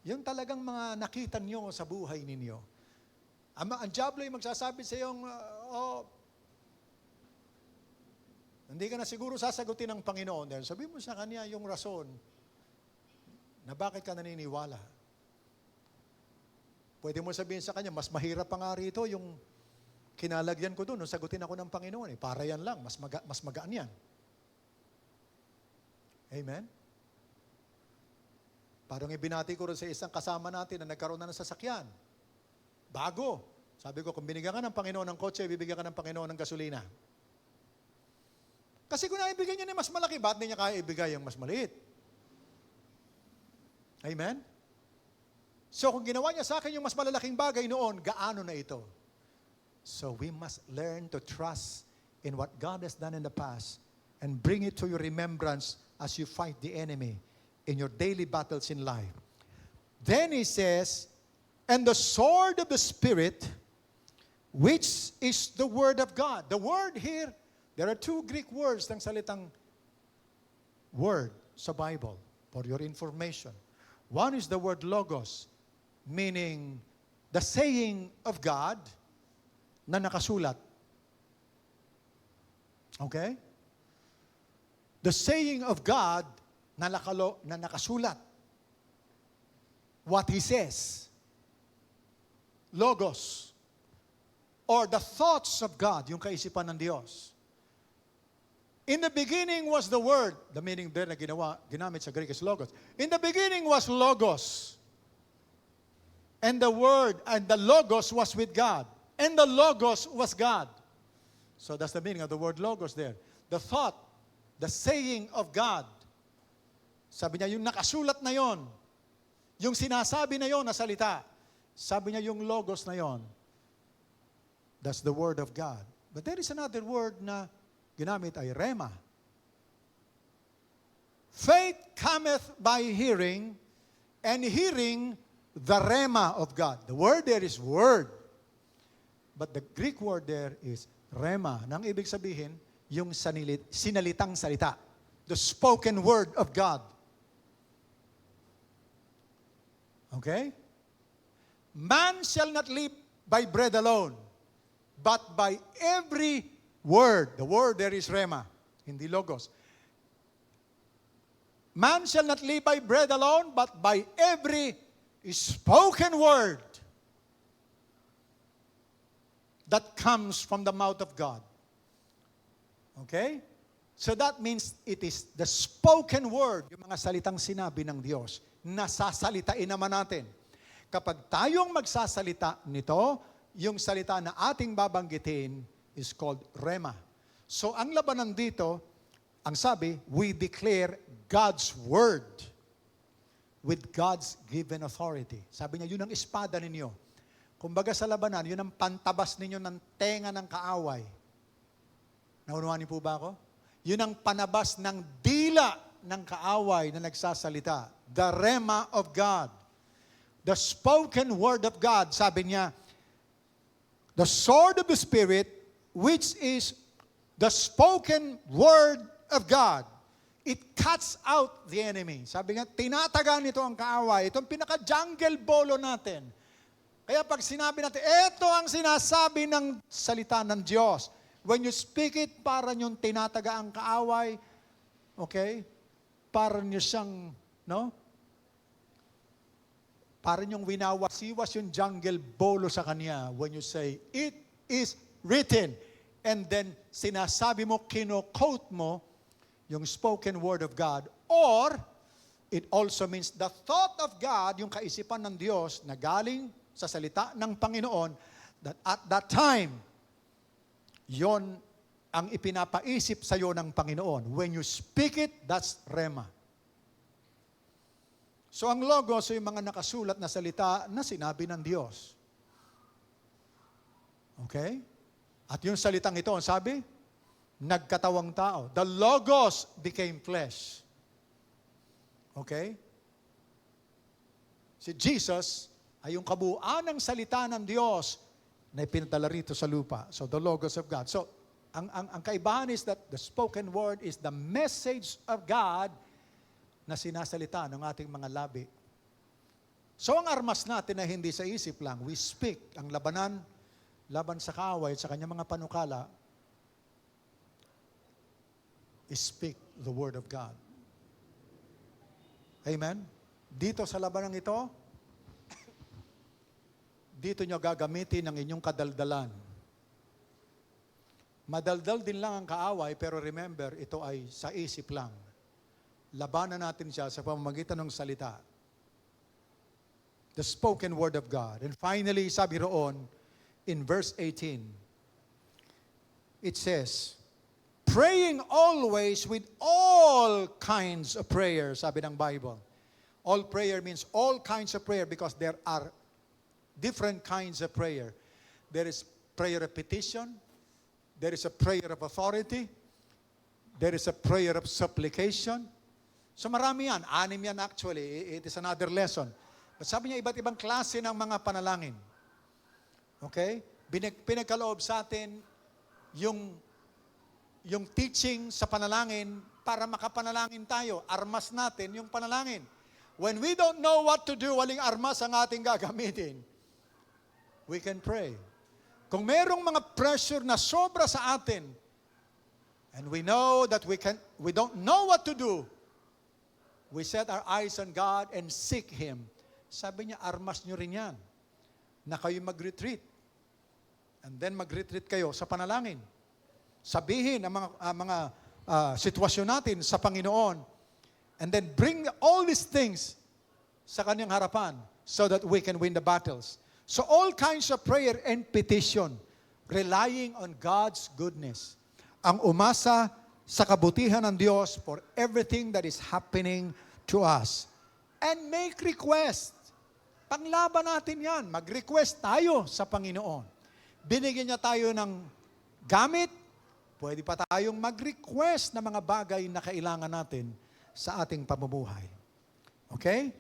yung talagang mga nakita nyo sa buhay ninyo, ang diablo ay magsasabi sa iyong, hindi ka na siguro sasagutin ng Panginoon. Dahil sabi mo sa kanya yung rason na bakit ka naniniwala. Pwede mo sabihin sa kanya, mas mahirap pa nga rito yung kinalagyan ko doon nung sagutin ako ng Panginoon. Para yan lang, mas magaan yan. Amen? Parang ibinati ko rin sa isang kasama natin na nagkaroon na ng sasakyan. Bago. Sabi ko, kung binigyan ka ng Panginoon ng kotse, bibigyan ka ng Panginoon ng gasolina. Kasi kung naibigyan niya na mas malaki, ba't niya kaya ibigay yung mas maliit? Amen? So kung ginawa niya sa akin yung mas malalaking bagay noon, gaano na ito? So we must learn to trust in what God has done in the past and bring it to your remembrance as you fight the enemy in your daily battles in life. Then he says, and the sword of the Spirit, which is the Word of God. The word here, there are 2 Greek words ng salitang word sa Bible for your information. One is the word logos, meaning the saying of God na nakasulat. Okay? The saying of God na nakasulat. What He says. Logos. Or the thoughts of God, yung kaisipan ng Diyos. In the beginning was the Word. The meaning there na ginamit sa Greek is logos. In the beginning was logos. And the Word and the logos was with God. And the logos was God. So that's the meaning of the word logos there. The thought, the saying of God. Sabi niya, yung nakasulat na yon, yung sinasabi na yon na salita, sabi niya yung logos na yon, that's the word of God. But there is another word na ginamit ay rema. Faith cometh by hearing, and hearing the rema of God. The word there is word. But the Greek word there is rema. Nang ibig sabihin, yung sinalitang salita. The spoken word of God. Okay? Man shall not live by bread alone, but by every word. The word there is rema, hindi logos. Man shall not live by bread alone, but by every spoken word that comes from the mouth of God. Okay? So that means it is the spoken word, yung mga salitang sinabi ng Diyos, nasasalitain naman natin. Kapag tayong magsasalita nito, yung salita na ating babanggitin is called rema. So ang labanan dito, ang sabi, we declare God's word with God's given authority. Sabi niya, yun ang espada ninyo. Kumbaga sa labanan, yun ang pantabas ninyo ng tenga ng kaaway. Naunuhan niyo po ba ako? Yun ang panabas ng dila ng kaaway na nagsasalita. The rema of God. The spoken word of God. Sabi niya, the sword of the Spirit, which is the spoken word of God. It cuts out the enemy. Sabi niya, tinataga nito ang kaaway. Itong pinaka-jungle bolo natin. Kaya pag sinabi natin, ito ang sinasabi ng salita ng Diyos. When you speak it, para yung tinataga ang kaaway, okay? Para nyo siyang, no? Para yung winawasiwas yung jungle bolo sa kanya when you say, it is written. And then, sinasabi mo, kino-quote mo, yung spoken word of God. Or, it also means the thought of God, yung kaisipan ng Diyos na galing sa salita ng Panginoon, that at that time, yon ang ipinapaisip sa iyo ng Panginoon. When you speak it, that's Rema. So ang logos ay yung mga nakasulat na salita na sinabi ng Diyos. Okay? At yung salitang ito, ang sabi, nagkatawang tao. The logos became flesh. Okay? Si Jesus ay yung kabuuan ng salita ng Diyos na ipinadala rito sa lupa. So, the Logos of God. So, ang kaibahan is that the spoken word is the message of God na sinasalita ng ating mga labi. So, ang armas natin na hindi sa isip lang, we speak. Ang laban sa kaaway at sa kanyang mga panukala, is speak the word of God. Amen? Dito sa labanang ito, dito nyo gagamitin ang inyong kadaldalan. Madaldal din lang ang kaaway, pero remember, ito ay sa isip lang. Labanan natin siya sa pamamagitan ng salita. The spoken word of God. And finally, sabi roon, in verse 18, it says, praying always with all kinds of prayer, sabi ng Bible. All prayer means all kinds of prayer because there are different kinds of prayer. There is prayer of petition. There is a prayer of authority. There is a prayer of supplication. So marami yan. 6 yan actually. It is another lesson. But sabi niya, iba't ibang klase ng mga panalangin. Okay? Pinagkaloob sa atin yung teaching sa panalangin para makapanalangin tayo. Armas natin yung panalangin. When we don't know what to do, waling armas ang ating gagamitin. We can pray. Kung merong mga pressure na sobra sa atin, and we know that we don't know what to do, we set our eyes on God and seek Him. Sabi niya, armas niyo rin yan, na kayo mag-retreat. And then mag-retreat kayo sa panalangin. Sabihin ang mga sitwasyon natin sa Panginoon, and then bring all these things sa Kanyang harapan so that we can win the battles. So all kinds of prayer and petition, relying on God's goodness. Ang umasa sa kabutihan ng Diyos for everything that is happening to us. And make request. Panglaban natin yan. Mag-request tayo sa Panginoon. Binigyan niya tayo ng gamit, pwede pa tayong mag-request na mga bagay na kailangan natin sa ating pamumuhay. Okay?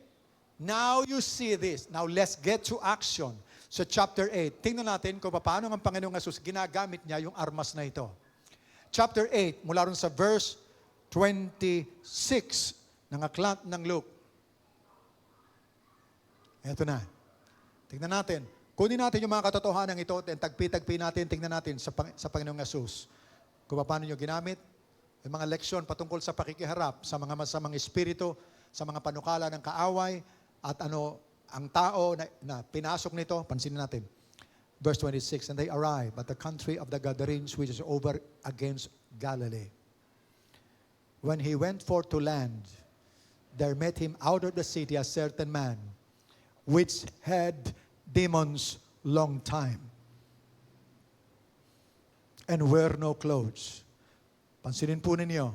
Now you see this. Now let's get to action. So chapter 8, tingnan natin kung paano ang Panginoong Hesus ginagamit niya yung armas na ito. Chapter 8, mula ron sa verse 26 ng aklat ng Luke. Ito na. Tingnan natin. Kunin natin yung mga katotohanan ito at tagpi-tagpi natin, tingnan natin sa Panginoong Hesus. Kung paano nyo ginamit, yung mga leksyon patungkol sa pakikiharap sa mga masamang espiritu, sa mga panukala ng kaaway, at ang tao na pinasok nito, pansinin natin. Verse 26, and they arrived at the country of the Gadarenes, which is over against Galilee. When he went forth to land, there met him out of the city a certain man, which had demons long time, and wear no clothes. Pansinin po ninyo.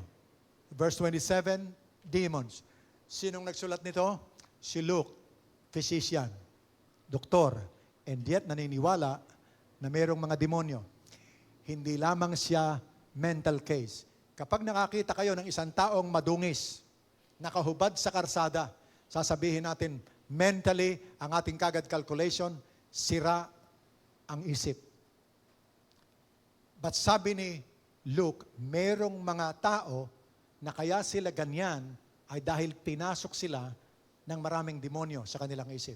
Verse 27, demons. Sinong nagsulat nito? Si Luke, physician, doktor, and yet naniniwala na mayroong mga demonyo. Hindi lamang siya mental case. Kapag nakakita kayo ng isang taong madungis, nakahubad sa karsada, sasabihin natin, mentally, ang ating kagad calculation, sira ang isip. But sabi ni Luke, merong mga tao na kaya sila ganyan ay dahil pinasok sila ng maraming demonyo sa kanilang isip.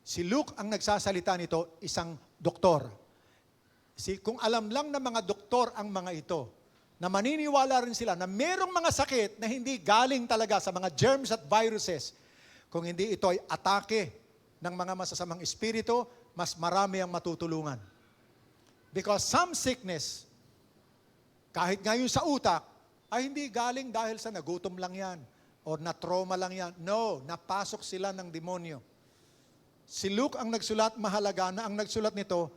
Si Luke ang nagsasalita nito, isang doktor. See, kung alam lang ng mga doktor ang mga ito, na maniniwala rin sila na merong mga sakit na hindi galing talaga sa mga germs at viruses, kung hindi ito ay atake ng mga masasamang espiritu, mas marami ang matutulungan. Because some sickness, kahit ngayon sa utak, ay hindi galing dahil sa nagutom lang yan o na-trauma lang yan. No, napasok sila ng demonyo. Si Luke ang nagsulat, mahalaga na ang nagsulat nito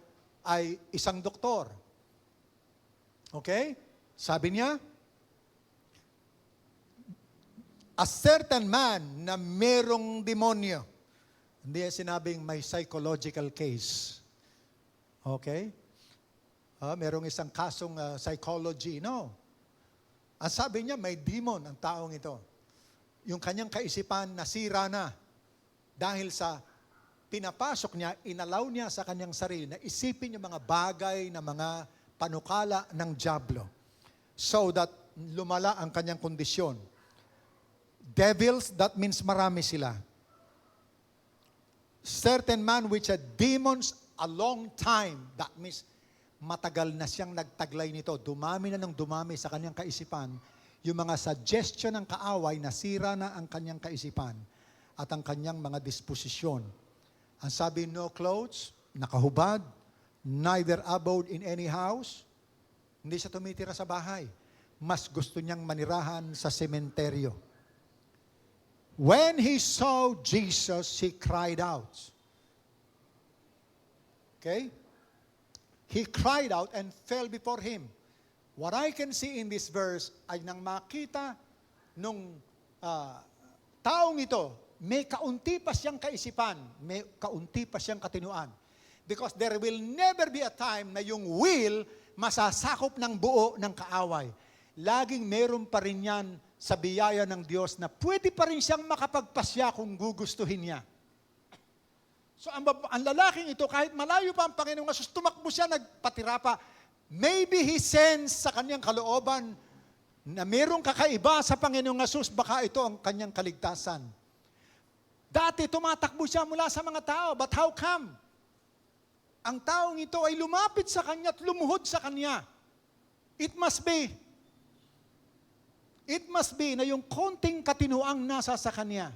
ay isang doktor. Okay? Sabi niya, a certain man na merong demonyo. Hindi sinabing may psychological case. Okay? Merong isang kasong psychology. No. Ang sabi niya, may demon ang taong ito. Yung kanyang kaisipan nasira na dahil sa pinapasok niya, inalaw niya sa kanyang sarili na isipin yung mga bagay na mga panukala ng dyablo. So that lumala ang kanyang kondisyon. Devils, that means marami sila. Certain man which had demons a long time, that means matagal na siyang nagtaglay nito. Dumami na ng dumami sa kanyang kaisipan. Yung mga suggestion ng kaaway, nasira na ang kanyang kaisipan at ang kanyang mga disposisyon. Ang sabi, no clothes, nakahubad, neither abode in any house. Hindi siya tumitira sa bahay. Mas gusto niyang manirahan sa sementeryo. When he saw Jesus, he cried out. Okay? He cried out and fell before him. What I can see in this verse ay nang makita nung taong ito, may kaunti pa siyang kaisipan, may kaunti pa siyang katinuan. Because there will never be a time na yung will masasakop ng buo ng kaaway. Laging meron pa rin yan sa biyaya ng Diyos na pwede pa rin siyang makapagpasya kung gugustuhin niya. So ang lalaking ito, kahit malayo pa ang Panginoong Jesus, tumakbo siya, nagpatira pa. Maybe he sensed sa kanyang kalooban na merong kakaiba sa Panginoong Jesus, baka ito ang kanyang kaligtasan. Dati tumatakbo siya mula sa mga tao, but how come? Ang taong ito ay lumapit sa kanya at lumuhod sa kanya. It must be na yung konting katinuang nasa sa kanya.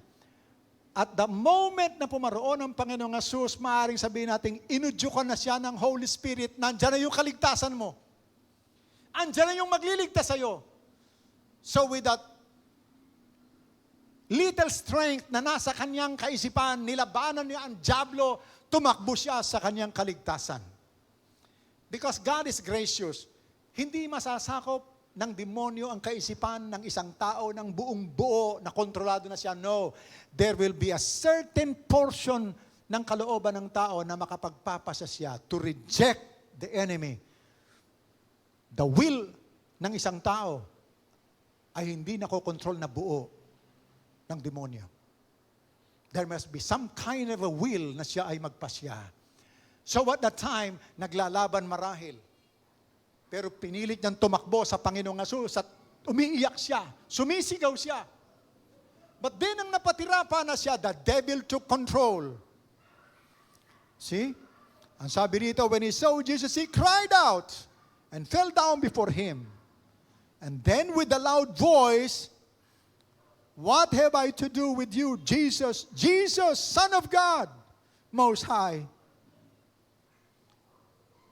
At the moment na pumaroon ang Panginoong Jesus, maaaring sabihin natin, inudyukan na siya ng Holy Spirit, nandyan na yung kaligtasan mo. Andyan na yung magliligtas sa'yo. So with that little strength na nasa kanyang kaisipan, nilabanan niya ang dyablo, tumakbo siya sa kanyang kaligtasan. Because God is gracious, hindi masasakop ng demonyo ang kaisipan ng isang tao ng buong buo na kontrolado na siya. No, there will be a certain portion ng kalooban ng tao na makapagpapasa siya to reject the enemy. The will ng isang tao ay hindi nakokontrol na buo ng demonyo. There must be some kind of a will na siya ay magpasya. So at that time, naglalaban marahil. Pero pinilit niyang tumakbo sa Panginoong Jesus at umiiyak siya, sumisigaw siya. But then ang napatira pa na siya, the devil took control. See? Ang sabi rito, when he saw Jesus, he cried out and fell down before him. And then with a loud voice, what have I to do with you, Jesus, Jesus, Son of God, Most High?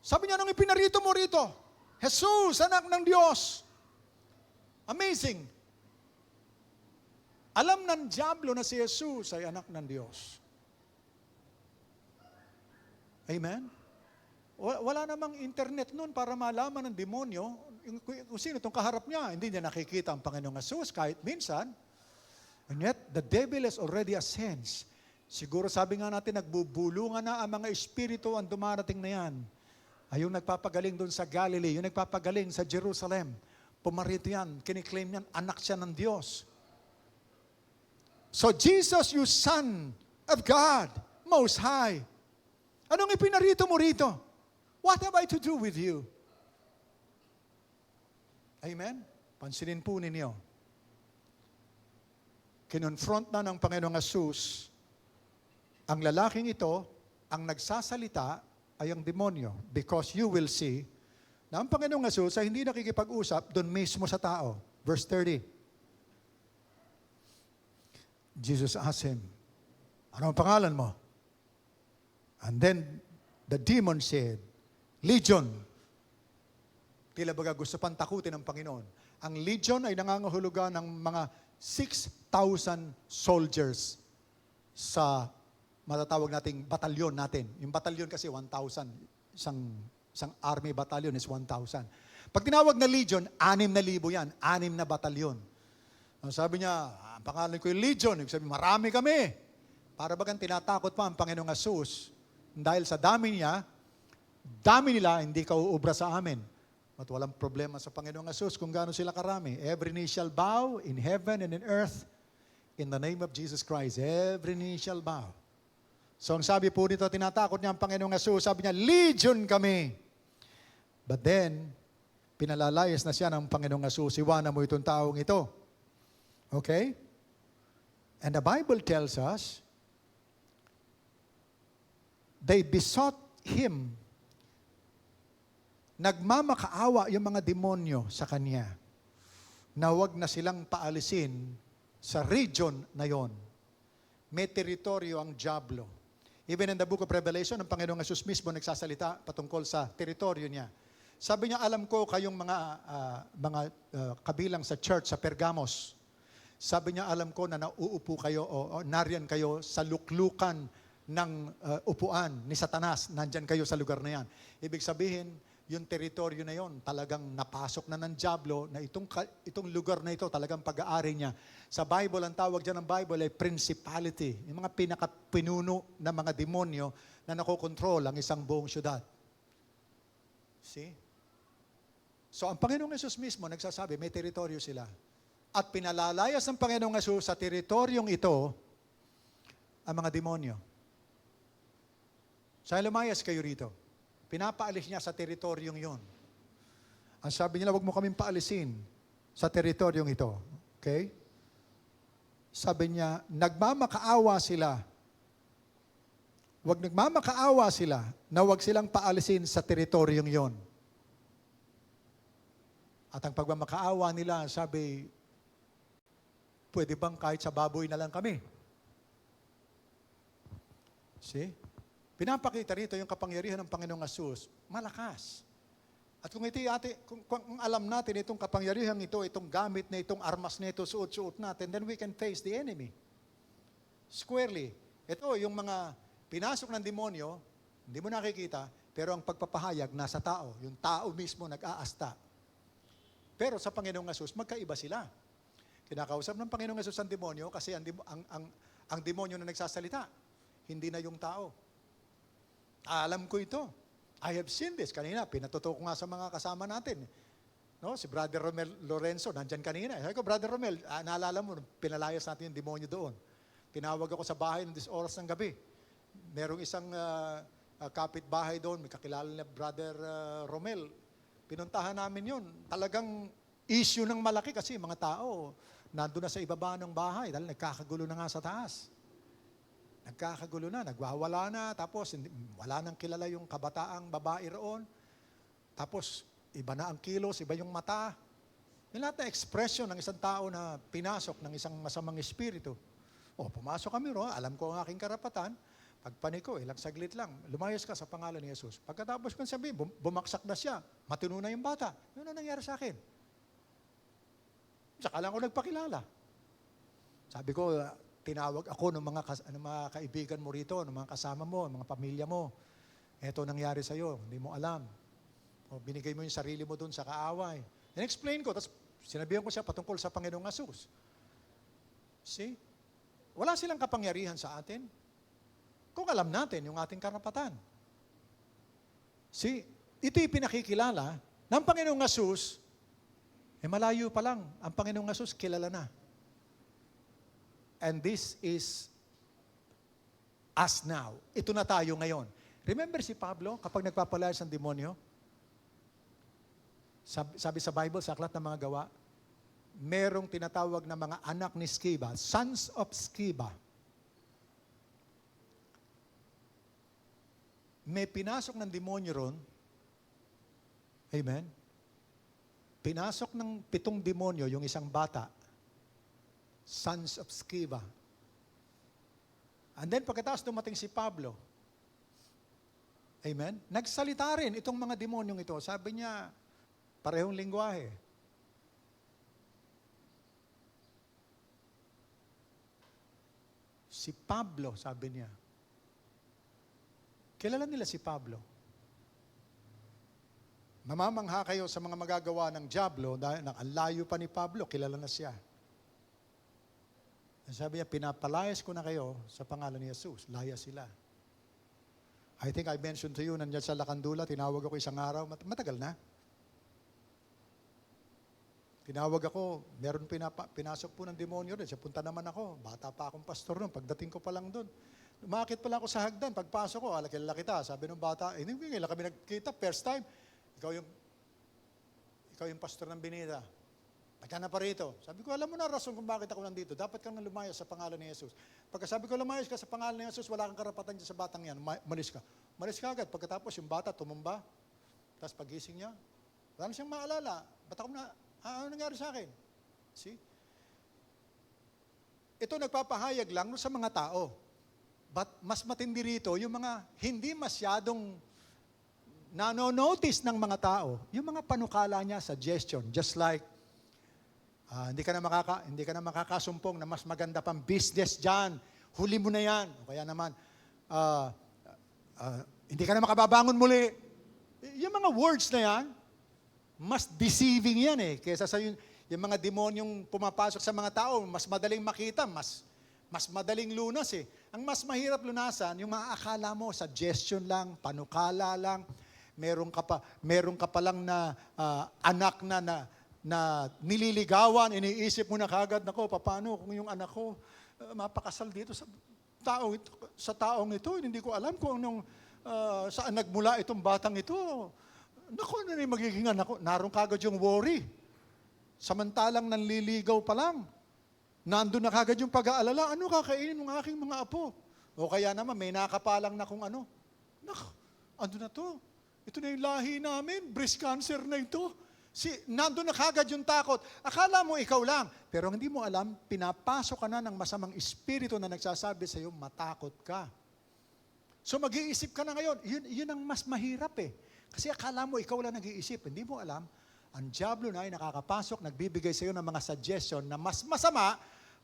Sabi niya, nung ipinarito mo rito, Jesus, anak ng Diyos. Amazing. Alam ng dyablo na si Jesus ay anak ng Diyos. Amen? Wala namang internet noon para malaman ng demonyo kung sino itong kaharap niya. Hindi niya nakikita ang Panginoong Jesus kahit minsan. And yet, the devil has already a sense. Siguro sabi nga natin, nagbubulungan na ang mga espiritu ang dumarating na yan. Ay yung nagpapagaling doon sa Galilee, yung nagpapagaling sa Jerusalem. Pumarito yan, kiniklaim yan, anak siya ng Diyos. So Jesus, you Son of God, Most High. Anong ipinarito mo rito? What have I to do with you? Amen? Pansinin po ninyo. Kinonfront na ng Panginoong Jesus ang lalaking ito, ang nagsasalita ay ang demonyo. Because you will see na ang Panginoong Hesus ay hindi nakikipag-usap doon mismo sa tao. Verse 30. Jesus asked him, ano ang pangalan mo? And then the demon said, Legion. Tila baga gusto pang takutin ng Panginoon. Ang Legion ay nangangahulugan ng mga 6,000 soldiers sa matatawag nating batalyon natin. Yung batalyon kasi 1,000. Isang army batalyon is 1,000. Pag tinawag na Legion, 6,000 yan. 6 na batalyon. Sabi niya, ang pangalan ko yung Legion. Ibig sabihin, marami kami. Para bagang tinatakot pa ang Panginoong Hesus. Dahil sa dami niya, dami nila, hindi ka uubra sa amin. At walang problema sa Panginoong Hesus kung gaano sila karami. Every knee shall bow in heaven and in earth in the name of Jesus Christ. Every knee shall bow. So ang sabi po dito, tinatakot niya ang Panginoong Hesus. Sabi niya, Legion kami. But then, pinalalayas na siya ng Panginoong Hesus. Iwanan mo itong taong ito. Okay? And the Bible tells us, they besought him. Nagmamakaawa yung mga demonyo sa kanya na huwag na silang paalisin sa region na yon. May teritoryo ang diablo. Even in the book of Revelation, ang Panginoong Hesus mismo nagsasalita patungkol sa teritoryo niya. Sabi niya, alam ko kayong mga kabilang sa church sa Pergamos. Sabi niya, alam ko na nauupo kayo o nariyan kayo sa luklukan ng upuan ni Satanas. Nandyan kayo sa lugar na yan. Ibig sabihin, yung teritoryo na yon talagang napasok na ng diablo na itong lugar na ito talagang pag-aari niya. Sa Bible, ang tawag dyan ng Bible ay principality. Yung mga pinakapinuno na mga demonyo na nakokontrol ang isang buong syudad. See? So ang Panginoong Hesus mismo nagsasabi, may teritoryo sila. At pinalalayas ng Panginoong Hesus sa teritoryong ito ang mga demonyo. Sa lumayas kayo rito. Pinapaalis niya sa teritoryong yon. Ang sabi nila, huwag mo kaming paalisin sa teritoryong ito. Okay? Sabi niya, nagmamakaawa sila. Nagmamakaawa sila na huwag silang paalisin sa teritoryong yon. At ang pagmamakaawa nila, sabi, pwede bang kahit sa baboy na lang kami? See? Pinapakita rito yung kapangyarihan ng Panginoong Hesus, malakas. At kung kung alam natin itong kapangyarihan ito, itong gamit na itong armas na ito, suot-suot natin, then we can face the enemy. Squarely. Ito, yung mga pinasok ng demonyo, hindi mo nakikita, pero ang pagpapahayag nasa tao. Yung tao mismo nag-aasta. Pero sa Panginoong Hesus, magkaiba sila. Kinakausap ng Panginoong Hesus ang demonyo kasi ang demonyo na nagsasalita, hindi na yung tao. Alam ko ito. I have seen this. Kanina, pinatuto ko nga sa mga kasama natin. No? Si Brother Romel Lorenzo, nandyan kanina. Sabi ko, Brother Romel, naalala mo, pinalayas natin yung demonyo doon. Tinawag ako sa bahay ng oras ng gabi. Merong isang kapitbahay doon, may kakilala na Brother Romel. Pinuntahan namin yun. Talagang issue ng malaki kasi mga tao, nandun na sa ibaba ng bahay dahil nagkakagulo na nga sa taas. Nagkakagulo na, nagwawala na, tapos wala nang kilala yung kabataang babae roon. Tapos, iba na ang kilos, iba yung mata. Yung lahat na ekspresyon ng isang tao na pinasok ng isang masamang espiritu. Pumasok kami roon, alam ko ang aking karapatan. Pagpanik ko, ilang saglit lang, lumayas ka sa pangalan ni Jesus. Pagkatapos kong sabi, bumaksak na siya, matino na yung bata. Yun ang nangyari sa akin. Saka lang ako nagpakilala. Sabi ko, tinawag ako ng mga kaibigan mo rito, ng mga kasama mo, ng mga pamilya mo. Ito nangyari sa'yo, hindi mo alam. Binigay mo yung sarili mo dun sa kaaway. And explain ko, tapos sinabihan ko siya patungkol sa Panginoong Hesus. See? Wala silang kapangyarihan sa atin kung alam natin yung ating karapatan. See? Ito'y pinakikilala ng Panginoong Hesus, malayo pa lang, ang Panginoong Hesus kilala na. And this is us now. Ito na tayo ngayon. Remember si Pablo, kapag nagpapalayas ng demonyo? Sabi sa Bible, sa Aklat ng Mga Gawa, merong tinatawag na mga anak ni Sceva, sons of Sceva. may pinasok ng demonyo ron. Amen? Pinasok ng 7 demonyo yung isang bata, sons of Sceva. And then pagkatapos dumating si Pablo, amen? Nagsalita rin itong mga demonyong ito. Sabi niya, parehong lingwahe. Si Pablo, sabi niya. Kilala nila si Pablo. Mamamangha kayo sa mga magagawa ng dyablo dahil ang layo pa ni Pablo, kilala na siya. Sabi niya, pinapalayas ko na kayo sa pangalan ni Jesus. Laya sila. I think I mentioned to you, nandiyan sa Lakandula, tinawag ako isang araw, matagal na. Tinawag ako, meron pinasok po ng demonyo doon. Siya, punta naman ako. Bata pa akong pastor noon. Pagdating ko pa lang doon. Umakit pala ako sa hagdan. Pagpasok ko, kilala kita. Sabi ng bata, hindi kailan kami nagkita. First time. Ikaw yung pastor ng Binida. Pagka na pa rito. Sabi ko, alam mo na rason kung bakit ako nandito. Dapat kang lumayas sa pangalan ni Jesus. Pagka sabi ko, lumayas ka sa pangalan ni Jesus, wala kang karapatan dyan sa batang yan. Malis ka. Malis ka agad. Pagkatapos yung bata tumumba. Tapos pagising niya, wala na siyang maalala. Ba't ako na... ano nangyari sa akin? See? Ito nagpapahayag lang sa mga tao. But mas matindi rito, yung mga hindi masyadong nano-notice ng mga tao, yung mga panukala niya, suggestion, just like, hindi ka na makakasumpong na mas maganda pang business dyan, huli mo na yan. O kaya naman, hindi ka na makababangon muli. Yung mga words na yan, mas deceiving yan kaysa sa yung mga demonyong pumapasok sa mga tao, mas madaling makita, mas madaling lunas Ang mas mahirap lunasan, yung maakala mo, suggestion lang, panukala lang, meron ka pa lang na anak na nililigawan, iniisip mo na kagad, nako, paano kung yung anak ko mapakasal dito sa taong ito, hindi ko alam kung saan nagmula itong batang ito. Naku, ano na yung magiging anak ko? Naroon kagad yung worry. Samantalang nanliligaw pa lang. Nandun na kagad yung pag-aalala, ano kakainin ng aking mga apo? O kaya naman, may nakapalang na kung ano. Naku, ano na to? Ito na yung lahi namin, breast cancer na ito. Nandun na kagad yung takot. Akala mo ikaw lang. Pero hindi mo alam, pinapasok ka na ng masamang espiritu na nagsasabi sa iyo, matakot ka. So mag-iisip ka na ngayon. Yun ang mas mahirap Kasi akala mo, ikaw lang nag-iisip. Hindi mo alam, ang diablo na ay nakakapasok, nagbibigay sa iyo ng mga suggestion na mas masama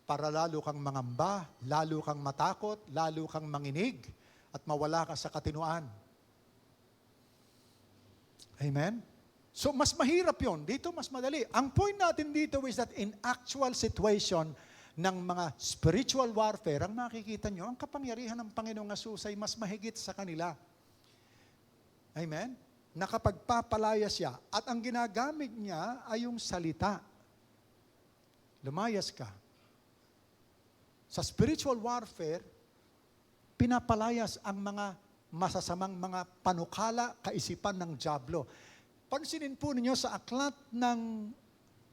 para lalo kang mangamba, lalo kang matakot, lalo kang manginig, at mawala ka sa katinuan. Amen? So, mas mahirap yon. Dito, mas madali. Ang point natin dito is that in actual situation ng mga spiritual warfare, ang makikita nyo, ang kapangyarihan ng Panginoong Hesus ay mas mahigit sa kanila. Amen? Nakapagpapalaya siya. At ang ginagamit niya ay yung salita. Lumayas ka. Sa spiritual warfare, pinapalayas ang mga masasamang mga panukala, kaisipan ng diablo. Pansinin po ninyo sa aklat ng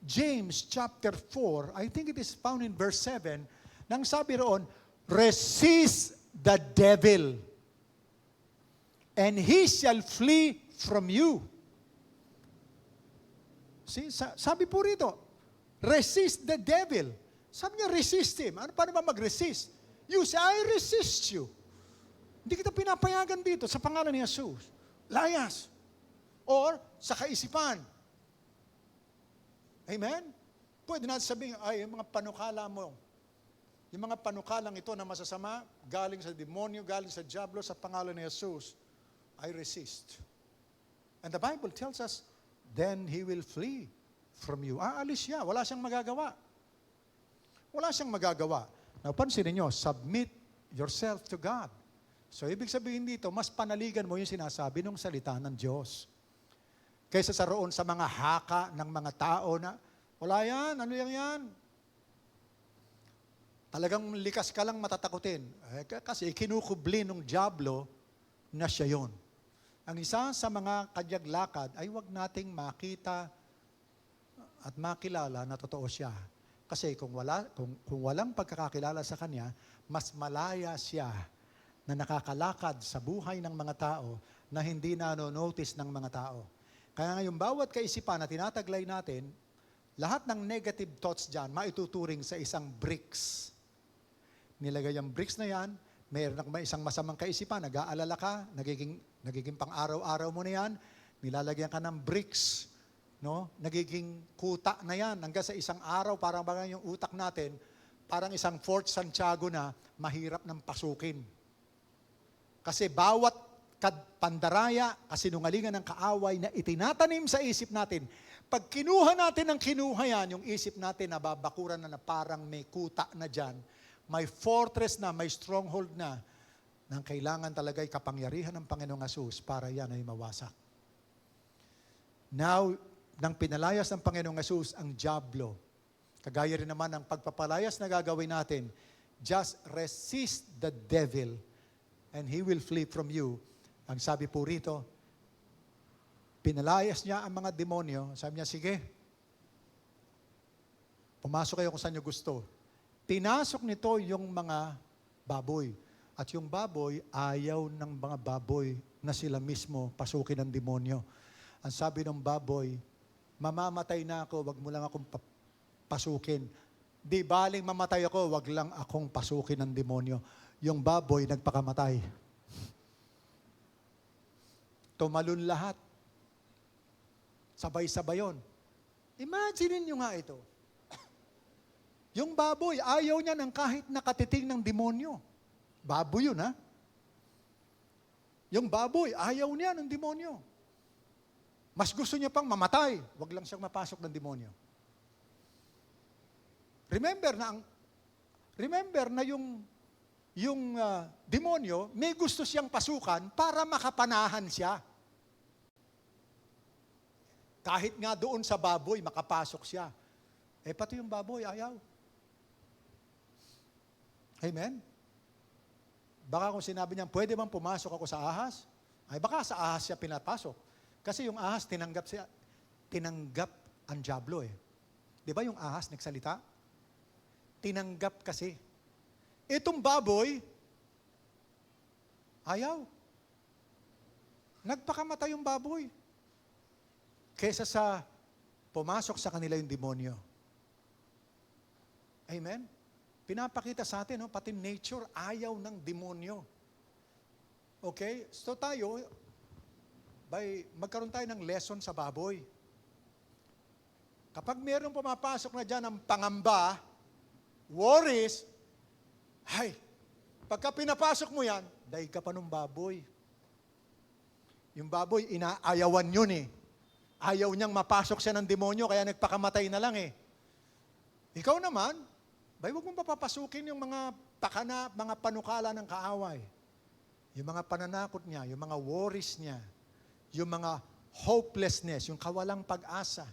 James chapter 4, I think it is found in verse 7, nang sabi roon, resist the devil, and he shall flee from you. See, sabi po rito, resist the devil. Sabi niya, resist him. Paano ba mag-resist? You say, I resist you. Hindi kita pinapayagan dito sa pangalan ni Jesus. Layas. Or sa kaisipan. Amen? Pwede natin sabihin, ay, yung mga panukala mo, yung mga panukalang ito na masasama, galing sa demonyo, galing sa diablo, sa pangalan ni Jesus, I resist. And the Bible tells us, then he will flee from you. Aalis siya. Wala siyang magagawa. Wala siyang magagawa. Now, pansinin niyo, submit yourself to God. So, ibig sabihin dito, mas panaligan mo yung sinasabi ng salita ng Diyos. Kaysa sa roon sa mga haka ng mga tao na, wala yan, ano yan? Talagang likas ka lang matatakutin. Kasi kinukubli ng diablo na siya yon. Ang isa sa mga kadyag lakad ay huwag nating makita at makilala na totoo siya. Kasi kung walang pagkakakilala sa kanya, mas malaya siya na nakakalakad sa buhay ng mga tao na hindi nanonotice ng mga tao. Kaya ngayon, bawat kaisipan na tinataglay natin, lahat ng negative thoughts dyan, maituturing sa isang bricks. Nilagay ang bricks na yan, may isang masamang kaisipan, nag-aalala ka, nagiging pang-araw-araw mo na yan, nilalagyan ka ng bricks, no? Nagiging kuta na yan, hanggang sa isang araw, parang yung utak natin, parang isang Fort Santiago na mahirap ng pasukin. Kasi bawat pandaraya, kasinungalingan ng kaaway na itinatanim sa isip natin, pag kinuha natin ng kinuha yan, yung isip natin nababakuran na parang may kuta na dyan, may fortress na, may stronghold na, nang kailangan talaga'y kapangyarihan ng Panginoong Hesus para yan ay mawasak. Now, nang pinalayas ng Panginoong Hesus ang dyablo, kagaya rin naman ng pagpapalayas na gagawin natin, just resist the devil and he will flee from you. Ang sabi po rito, pinalayas niya ang mga demonyo. Sabi niya, sige, pumasok kayo kung saan niyo gusto. Pinasok nito yung mga baboy. At yung baboy, ayaw ng mga baboy na sila mismo pasukin ng demonyo. Ang sabi ng baboy, mamamatay na ako, wag mo lang akong pasukin. Di baling mamatay ako, wag lang akong pasukin ng demonyo. Yung baboy, nagpakamatay. Tumalon lahat. Sabay-sabay yun. Imagine nyo nga ito. Yung baboy, ayaw niya ng kahit nakatiting ng demonyo. Baboy yun, ha? Yung baboy, ayaw niya ng demonyo. Mas gusto niya pang mamatay. Huwag lang siyang mapasok ng demonyo. Remember na yung demonyo, may gusto siyang pasukan para makapanahan siya. Kahit nga doon sa baboy, makapasok siya. Pati yung baboy, ayaw. Amen? Baka kung sinabi niya, pwede bang pumasok ako sa ahas? Ay baka sa ahas siya pinapasok. Kasi yung ahas, tinanggap ang dyablo eh. Di ba yung ahas nagsalita? Tinanggap kasi. Itong baboy, ayaw. Nagpakamatay yung baboy. Kesa sa pumasok sa kanila yung demonyo. Amen? Pinapakita sa atin, no? Pati nature, ayaw ng demonyo. Okay? So tayo, magkaroon tayo ng lesson sa baboy. Kapag mayroong pumapasok na dyan ng pangamba, worries, pagka pinapasok mo yan, daig ka pa ng baboy. Yung baboy, inaayawan yun eh. Ayaw niyang mapasok siya ng demonyo, kaya nagpakamatay na lang eh. Ikaw naman, huwag mong papapasukin yung mga mga panukala ng kaaway. Yung mga pananakot niya, yung mga worries niya, yung mga hopelessness, yung kawalang pag-asa,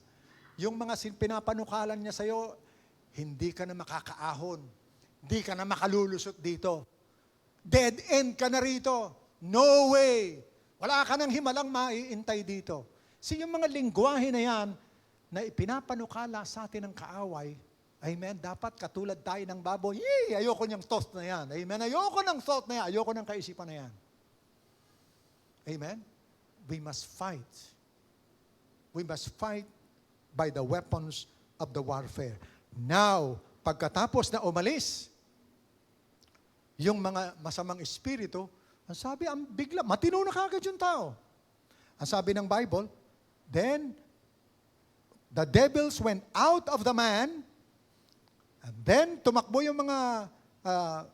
yung mga pinapanukalan niya sa'yo, hindi ka na makakaahon. Hindi ka na makalulusot dito. Dead end ka na rito. No way. Wala ka nang himalang maiintay dito. Yung mga lingwahe na yan, na ipinapanukala sa atin ng kaaway, amen, dapat katulad tayo ng baboy, ayoko niyang thought na yan. Amen, ayoko ng thought na yan. Ayoko ng kaisipan na yan. Amen? We must fight. We must fight by the weapons of the warfare. Now, pagkatapos na umalis, yung mga masamang espiritu, ang sabi, ang bigla, matino na kagad yung tao. Ang sabi ng Bible, then, the devils went out of the man, and then, tumakbo yung mga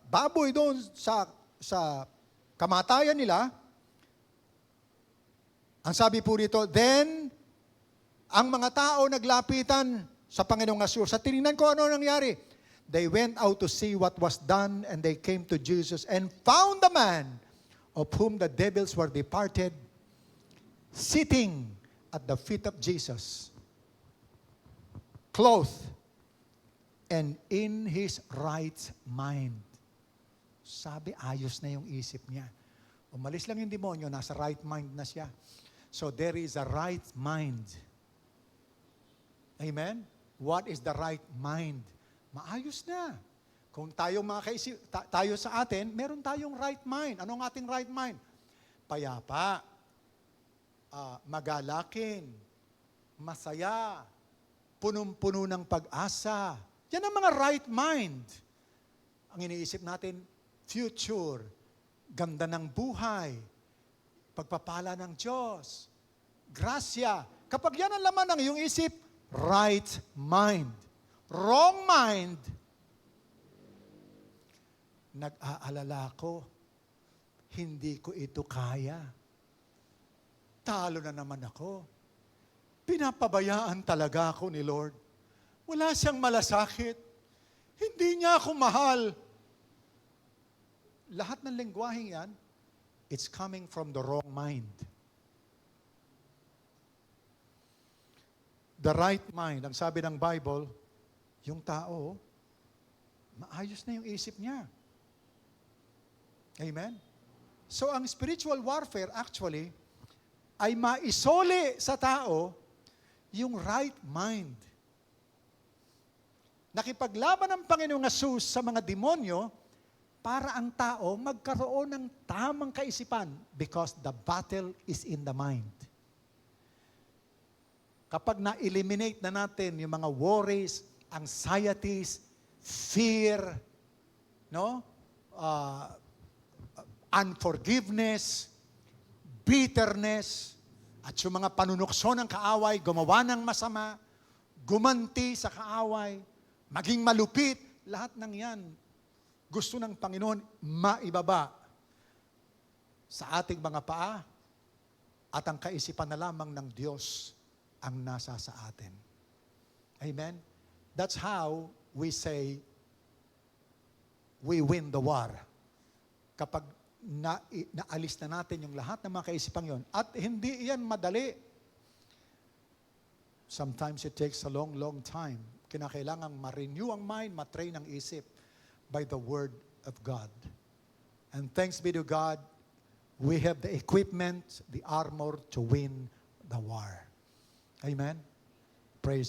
baboy doon sa kamatayan nila. Ang sabi po rito, then, ang mga tao naglapitan sa Panginoong Hesus. Sa tinignan ko ano nangyari. They went out to see what was done, and they came to Jesus and found the man of whom the devils were departed, sitting at the feet of Jesus, clothed, and in his right mind. Sabi, ayos na yung isip niya. Umalis lang yung demonyo, nasa right mind na siya. So there is a right mind. Amen? What is the right mind? Maayos na. Kung tayo tayo sa atin, meron tayong right mind. Ano ang ating right mind? Payapa, magalakin, masaya, punong-puno ng pag-asa. Yan ang mga right mind. Ang iniisip natin, future, ganda ng buhay, pagpapala ng Diyos, grasya. Kapag yan ang laman ng iyong isip, right mind. Wrong mind, nag-aalala ko, hindi ko ito kaya. Talo na naman ako. Pinapabayaan talaga ako ni Lord. Wala siyang malasakit. Hindi niya ako mahal. Lahat ng lengguwaheng yan, it's coming from the wrong mind. The right mind, ang sabi ng Bible, yung tao, maayos na yung isip niya. Amen? So ang spiritual warfare actually ay maisoli sa tao yung right mind. Nakipaglaban ang Panginoong Hesus sa mga demonyo para ang tao magkaroon ng tamang kaisipan because the battle is in the mind. Kapag na-eliminate na natin yung mga worries, anxieties, fear, no? Unforgiveness, bitterness, at yung mga panunukso ng kaaway, gumawa ng masama, gumanti sa kaaway, maging malupit, lahat ng yan, gusto ng Panginoon maibaba sa ating mga paa at ang kaisipan na lamang ng Diyos ang nasa sa atin. Amen? That's how we say we win the war. Kapag naalis na natin yung lahat ng mga kaisipang yon. At hindi yan madali. Sometimes it takes a long, long time. Kinakailangang ma-renew ang mind, matrain ang isip by the Word of God. And thanks be to God, we have the equipment, the armor to win the war. Amen? Praise